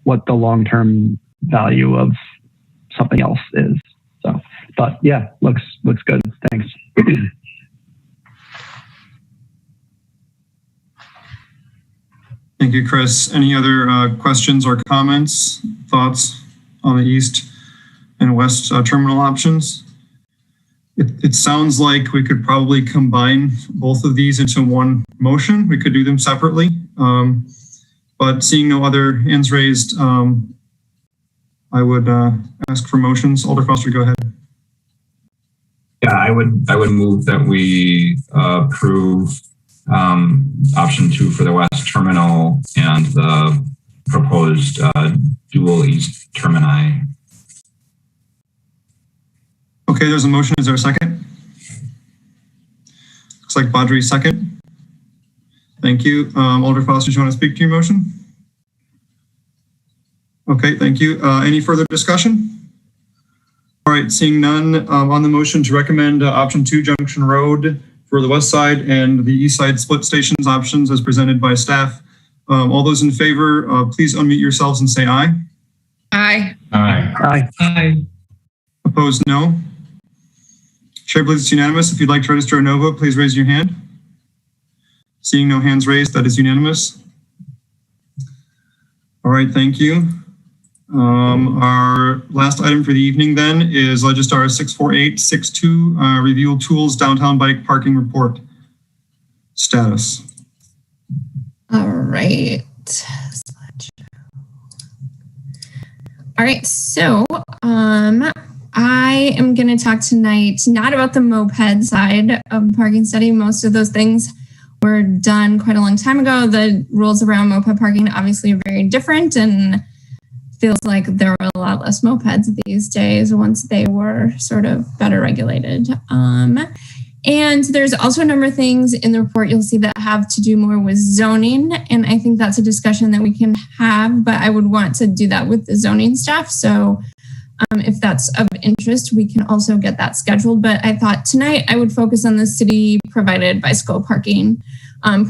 what the long term value of something else is. So, but yeah, looks good. Thanks. Thank you, Chris. Any other questions or comments, thoughts on the east and west terminal options? It sounds like we could probably combine both of these into one motion. We could do them separately, but seeing no other hands raised, I would ask for motions. Alder Foster, go ahead. Yeah, I would move that we approve option 2 for the west terminal and the proposed dual east termini. Okay, there's a motion. Is there a second? Looks like Badri second. Thank you. Alder Foster, do you want to speak to your motion? Okay, thank you. Any further discussion? All right, seeing none, on the motion to recommend option 2 Junction Road for the west side and the east side split stations options as presented by staff. All those in favor, please unmute yourselves and say aye. Aye. Aye. Aye. Aye. Opposed, no. Chair believes it's unanimous. If you'd like to register a no vote, please raise your hand. Seeing no hands raised, that is unanimous. All right, thank you. Our last item for the evening then is Legistar 64862, review tools downtown bike parking report status. All right. All right, so I am going to talk tonight not about the moped side of parking study. Most of those things were done quite a long time ago. The rules around moped parking obviously are very different, and feels like there are a lot less mopeds these days once they were sort of better regulated. And there's also a number of things in the report you'll see that have to do more with zoning. And I think that's a discussion that we can have, but I would want to do that with the zoning staff. So if that's of interest, we can also get that scheduled. But I thought tonight I would focus on the city provided bicycle parking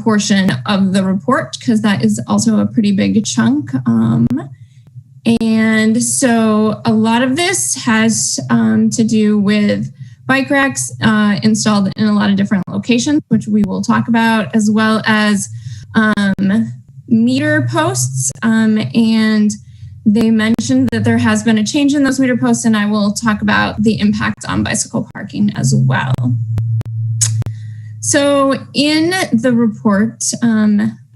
portion of the report, because that is also a pretty big chunk. And so a lot of this has to do with bike racks installed in a lot of different locations, which we will talk about, as well as meter posts. And they mentioned that there has been a change in those meter posts, and I will talk about the impact on bicycle parking as well. So in the report,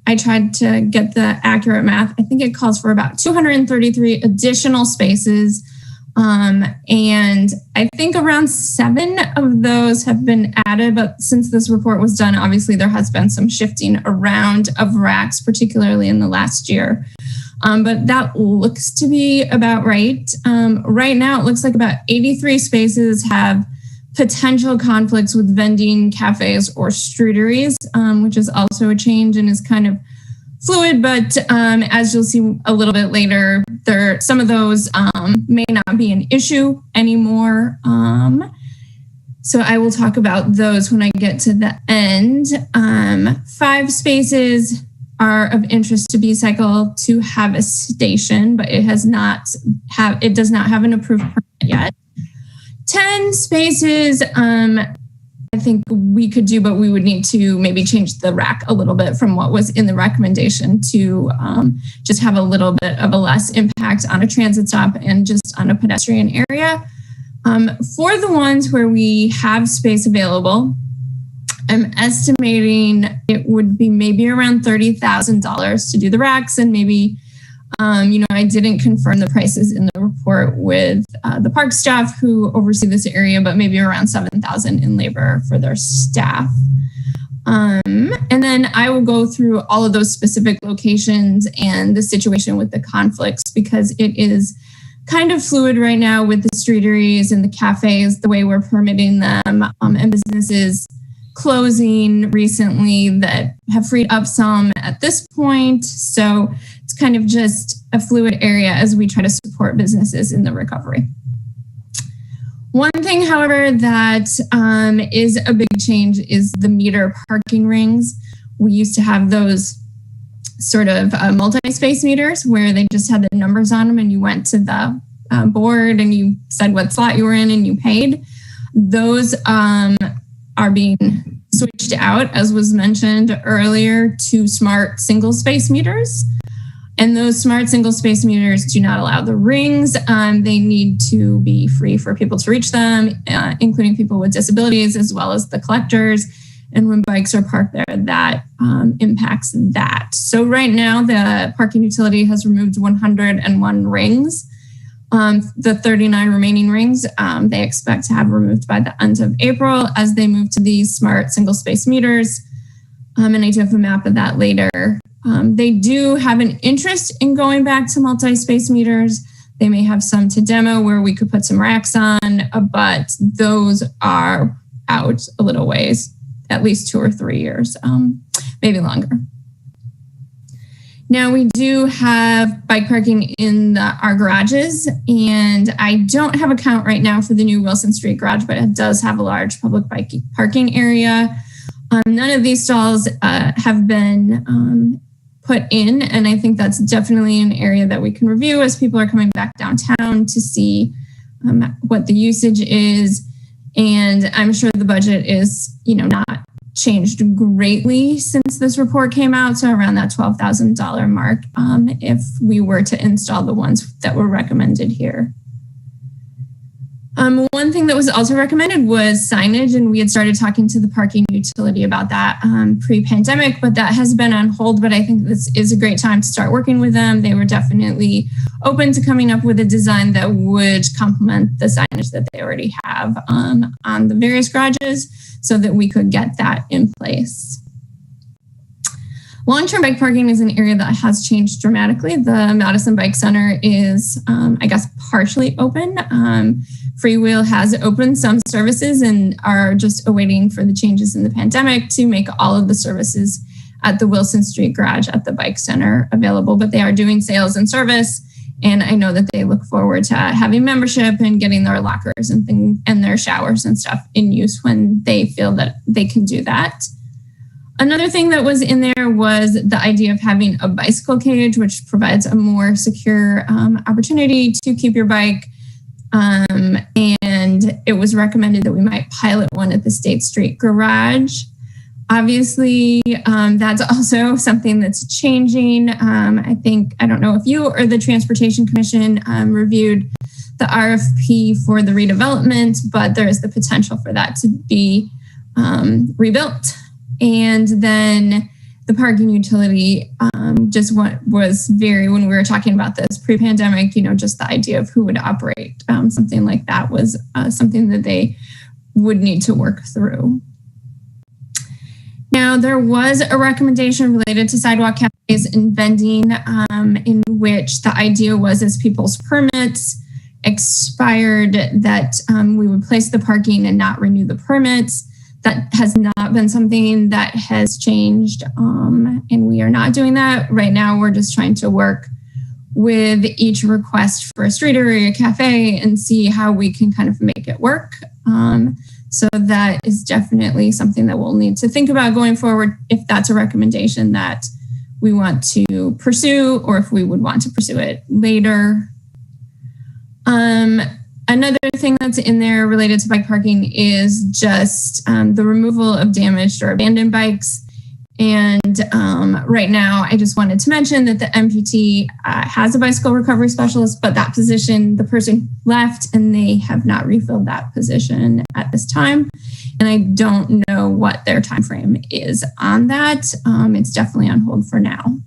I tried to get the accurate math. I think it calls for about 233 additional spaces. And I think around 7 of those have been added, but since this report was done, obviously there has been some shifting around of racks, particularly in the last year. But that looks to be about right. Right now, it looks like about 83 spaces have potential conflicts with vending, cafes, or streeteries, which is also a change and is kind of fluid, but as you'll see a little bit later, some of those may not be an issue anymore. So I will talk about those when I get to the end. 5 spaces are of interest to B-Cycle to have a station, but it does not have an approved permit yet. 10 spaces, I think we could do, but we would need to maybe change the rack a little bit from what was in the recommendation to just have a little bit of a less impact on a transit stop and just on a pedestrian area. For the ones where we have space available, I'm estimating it would be maybe around $30,000 to do the racks, and maybe, I didn't confirm the prices in the report with the park staff who oversee this area, but maybe around $7,000 in labor for their staff. And then I will go through all of those specific locations and the situation with the conflicts, because it is kind of fluid right now with the streeteries and the cafes, the way we're permitting them, and businesses closing recently that have freed up some at this point. So it's kind of just a fluid area as we try to support businesses in the recovery. One thing, however, that is a big change is the meter parking rings. We used to have those sort of multi-space meters where they just had the numbers on them and you went to the board and you said what slot you were in and you paid. Those are being switched out, as was mentioned earlier, to smart single space meters. And those smart single space meters do not allow the rings. They need to be free for people to reach them, including people with disabilities, as well as the collectors. And when bikes are parked there, that impacts that. So right now, the parking utility has removed 101 rings. The 39 remaining rings, they expect to have removed by the end of April as they move to these smart single space meters. And I do have a map of that later. They do have an interest in going back to multi-space meters. They may have some to demo where we could put some racks on, but those are out a little ways, at least 2 or 3 years, maybe longer. Now we do have bike parking in our garages, and I don't have a count right now for the new Wilson Street garage, but it does have a large public bike parking area. None of these stalls have been put in, and I think that's definitely an area that we can review as people are coming back downtown to see what the usage is. And I'm sure the budget is, not changed greatly since this report came out. So around that $12,000 mark, if we were to install the ones that were recommended here. One thing that was also recommended was signage, and we had started talking to the parking utility about that pre-pandemic, but that has been on hold. But I think this is a great time to start working with them. They were definitely open to coming up with a design that would complement the signage that they already have on the various garages so that we could get that in place. Long-term bike parking is an area that has changed dramatically. The Madison Bike Center is, partially open. Freewheel has opened some services and are just awaiting for the changes in the pandemic to make all of the services at the Wilson Street garage at the Bike Center available, but they are doing sales and service. And I know that they look forward to having membership and getting their lockers and their showers and stuff in use when they feel that they can do that. Another thing that was in there was the idea of having a bicycle cage, which provides a more secure opportunity to keep your bike. And it was recommended that we might pilot one at the State Street garage. Obviously, that's also something that's changing. I don't know if you or the Transportation Commission reviewed the RFP for the redevelopment, but there is the potential for that to be rebuilt. And then the parking utility when we were talking about this pre-pandemic, just the idea of who would operate something like that was something that they would need to work through. Now, there was a recommendation related to sidewalk cafes and vending in which the idea was as people's permits expired that we would place the parking and not renew the permits. that has not been something that has changed, and we are not doing that. Right now, we're just trying to work with each request for a streetery or a cafe and see how we can kind of make it work. So that is definitely something that we'll need to think about going forward, if that's a recommendation that we want to pursue, or if we would want to pursue it later. Another thing that's in there related to bike parking is just the removal of damaged or abandoned bikes. And right now, I just wanted to mention that the MPT has a bicycle recovery specialist, but that position, the person left and they have not refilled that position at this time. And I don't know what their time frame is on that. It's definitely on hold for now.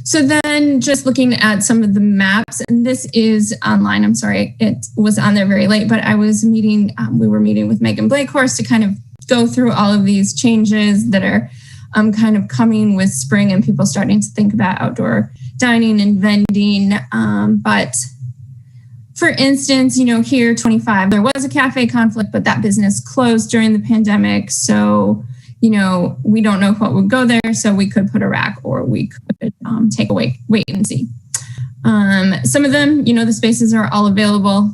So then just looking at some of the maps, and this is online, I'm sorry, it was on there very late, but I was meeting, we were meeting with Megan Blakehorst to kind of go through all of these changes that are kind of coming with spring and people starting to think about outdoor dining and vending. But for instance, here 25, there was a cafe conflict, but that business closed during the pandemic. So, we don't know what would go there. So we could put a rack, or we could take a wait and see. Some of them, the spaces are all available.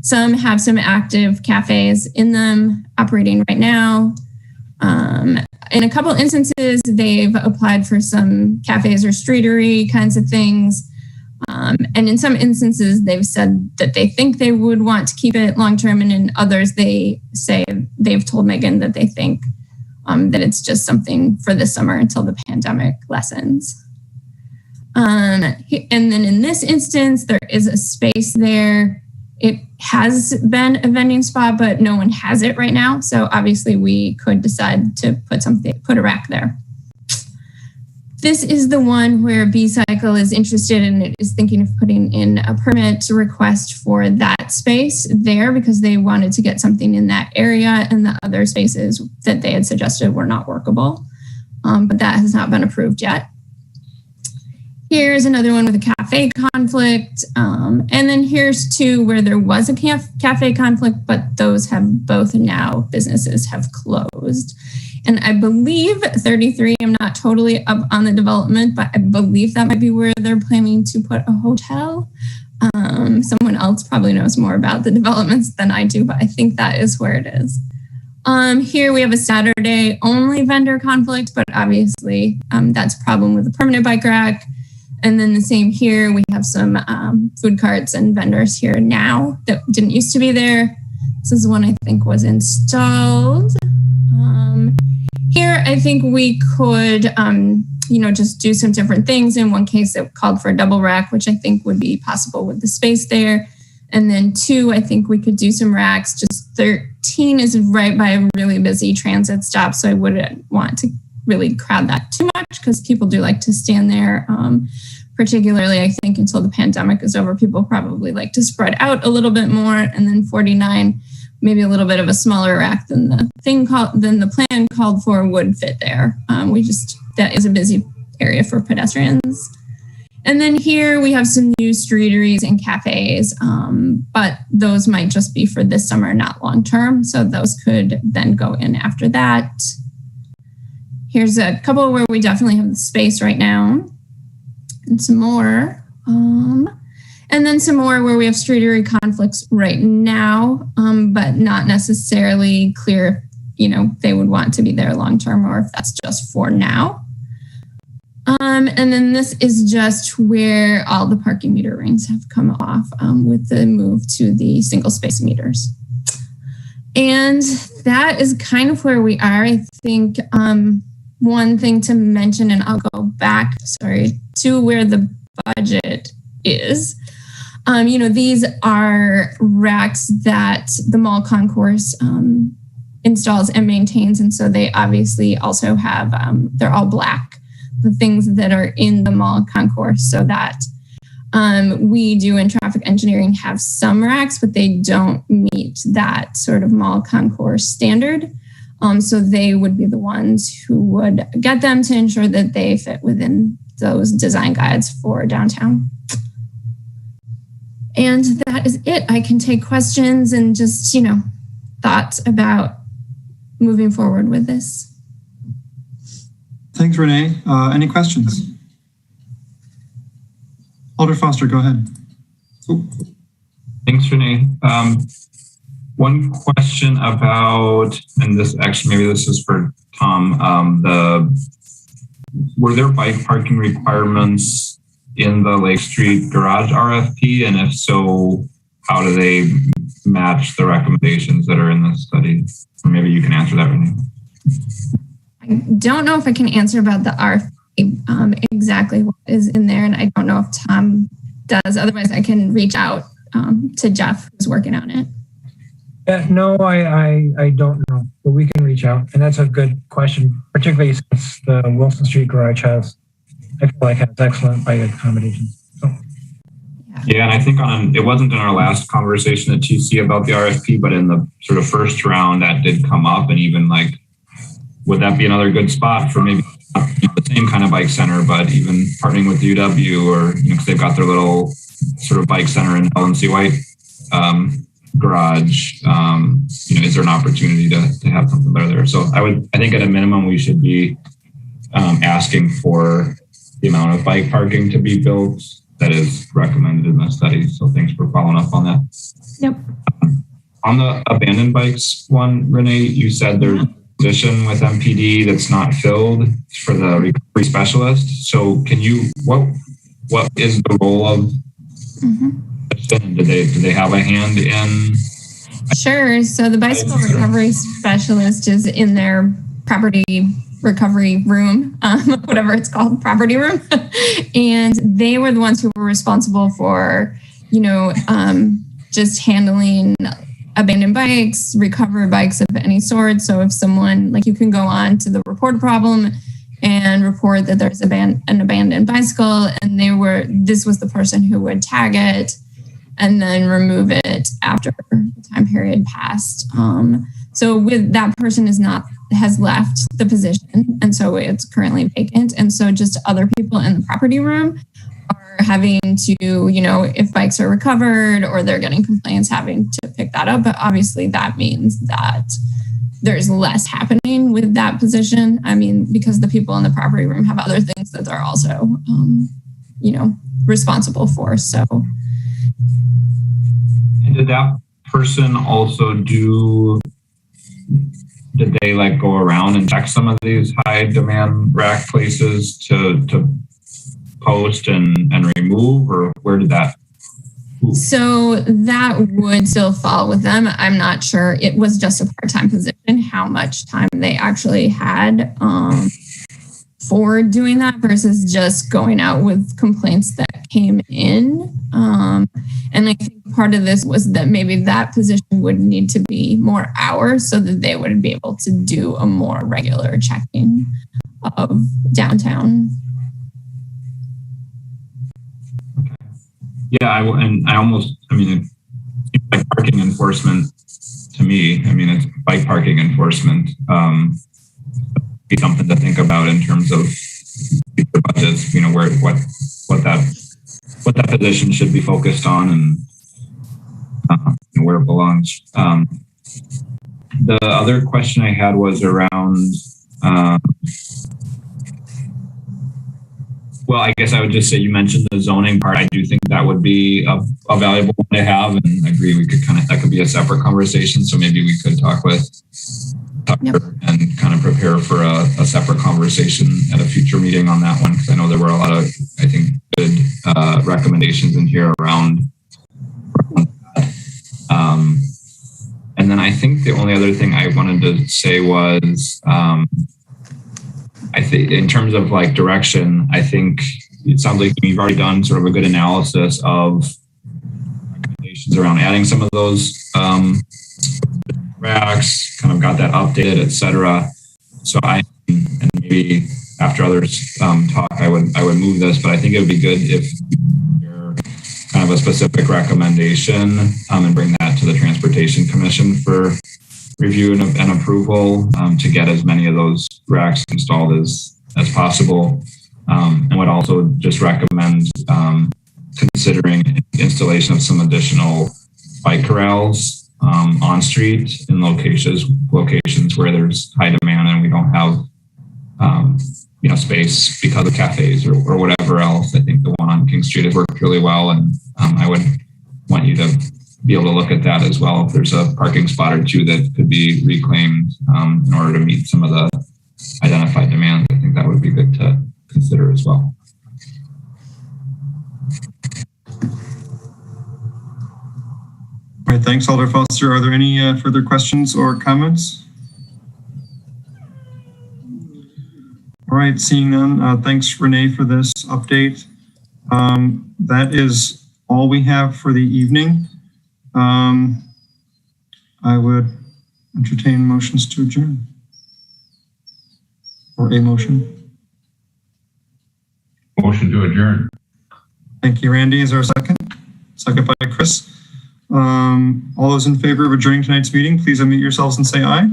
Some have some active cafes in them operating right now. In a couple instances, they've applied for some cafes or streetery kinds of things. And in some instances, they've said that they think they would want to keep it long-term. And in others, they say they've told Megan that they think that it's just something for this summer until the pandemic lessens. And then in this instance, there is a space there. It has been a vending spot, but no one has it right now. So obviously we could decide to put a rack there. This is the one where B-Cycle is interested and it is thinking of putting in a permit request for that space there because they wanted to get something in that area, and the other spaces that they had suggested were not workable. But that has not been approved yet. Here's another one with a cafe conflict. And then here's two where there was a cafe conflict, but those have both now businesses have closed. And I believe 33, I'm not totally up on the development, but I believe that might be where they're planning to put a hotel. Someone else probably knows more about the developments than I do, but I think that is where it is. Here we have a Saturday only vendor conflict, but obviously that's a problem with the permanent bike rack. And then the same here, we have some food carts and vendors here now that didn't used to be there. This is one I think was installed. Here, I think we could, just do some different things. In one case, it called for a double rack, which I think would be possible with the space there. And then 2, I think we could do some racks. Just 13 is right by a really busy transit stop, so I wouldn't want to really crowd that too much because people do like to stand there. Particularly, I think until the pandemic is over, people probably like to spread out a little bit more. And then 49, maybe a little bit of a smaller rack than the plan called for would fit there. That is a busy area for pedestrians. And then here we have some new streeteries and cafes, but those might just be for this summer, not long term. So those could then go in after that. Here's a couple where we definitely have the space right now. And some more. And then some more where we have streetery conflicts right now, but not necessarily clear, they would want to be there long term or if that's just for now. And then this is just where all the parking meter rings have come off with the move to the single space meters. And that is kind of where we are. I think one thing to mention, and I'll go back, to where the budget is. These are racks that the mall concourse installs and maintains. And so they obviously also have, they're all black, the things that are in the mall concourse, so that we do in traffic engineering have some racks, but they don't meet that sort of mall concourse standard. So they would be the ones who would get them to ensure that they fit within those design guides for downtown. And that is it. I can take questions and just, thoughts about moving forward with this. Thanks, Renee. Any questions? Alder Foster, go ahead. Oh. Thanks, Renee. One question about, and this actually, maybe this is for Tom, were there bike parking requirements in the Lake Street garage RFP? And if so, how do they match the recommendations that are in this study? Or maybe you can answer that, Renee. I don't know if I can answer about the RFP, exactly what is in there, and I don't know if Tom does. Otherwise, I can reach out to Jeff, who's working on it. No, I don't know, but we can reach out. And that's a good question, particularly since the Wilson Street garage I feel like has excellent bike accommodations. So. Yeah, and I think it wasn't in our last conversation at TC about the RFP, but in the sort of first round that did come up, and even like, would that be another good spot for maybe the same kind of bike center, but even partnering with UW, or because they've got their little sort of bike center in LNC White garage. Is there an opportunity to have something there? So I think at a minimum we should be asking for the amount of bike parking to be built that is recommended in the study. So thanks for following up on that. Yep. On the abandoned bikes one, Renee, you said there's a position with MPD that's not filled for the recovery specialist. So can you, what is the role of, do they have a hand in? Sure. So the bicycle recovery specialist is in their property recovery room, whatever it's called, property room. And they were the ones who were responsible for, just handling abandoned bikes, recovered bikes of any sort. So if someone, like, you can go on to the report problem and report that there's an abandoned bicycle, and this was the person who would tag it and then remove it after the time period passed. So with that person has left the position, and so it's currently vacant. And so just other people in the property room are having to, if bikes are recovered or they're getting complaints, having to pick that up. But obviously that means that there's less happening with that position. I mean, because the people in the property room have other things that they're also, responsible for. So. And did that person also did they go around and check some of these high demand rack places to post and remove, or where did that? So that would still fall with them. I'm not sure. It was just a part-time position, how much time they actually had for doing that versus just going out with complaints that came in. And I think part of this was that maybe that position would need to be more hours so that they would be able to do a more regular checking of downtown. Yeah, it's like parking enforcement to me. It's bike parking enforcement. Be something to think about in terms of future budgets, what that position should be focused on and where it belongs. The other question I had was around, well, I guess I would just say you mentioned the zoning part. I do think that would be a valuable one to have, and I agree that could be a separate conversation. So maybe we could talk with Tucker and kind of prepare for a separate conversation at a future meeting on that one, because I know there were a lot of, I think, good recommendations in here around that. And then I think the only other thing I wanted to say was, I think in terms of direction, I think it sounds like you've already done sort of a good analysis of recommendations around adding some of those racks, kind of got that updated, etc. So and maybe after others talk, I would move this, but I think it would be good if you kind of a specific recommendation and bring that to the Transportation Commission for review and approval to get as many of those racks installed as possible. And would also just recommend considering installation of some additional bike corrals on street in locations where there's high demand and we don't have space because of cafes or whatever else. I think the one on King Street has worked really well, and I would want you to be able to look at that as well. If there's a parking spot or two that could be reclaimed in order to meet some of the identified demands, I think that would be good to consider as well. All right, thanks, Alder Foster. Are there any further questions or comments? All right, seeing none, thanks, Renee, for this update. That is all we have for the evening. I would entertain motions to adjourn. Or a motion. Motion to adjourn. Thank you, Randy. Is there a second? Second by Chris. All those in favor of adjourning tonight's meeting, please unmute yourselves and say aye.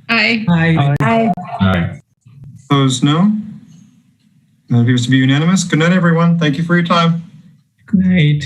Aye. Aye. Aye. Aye. Opposed, no. That appears to be unanimous. Good night, everyone. Thank you for your time. Good night.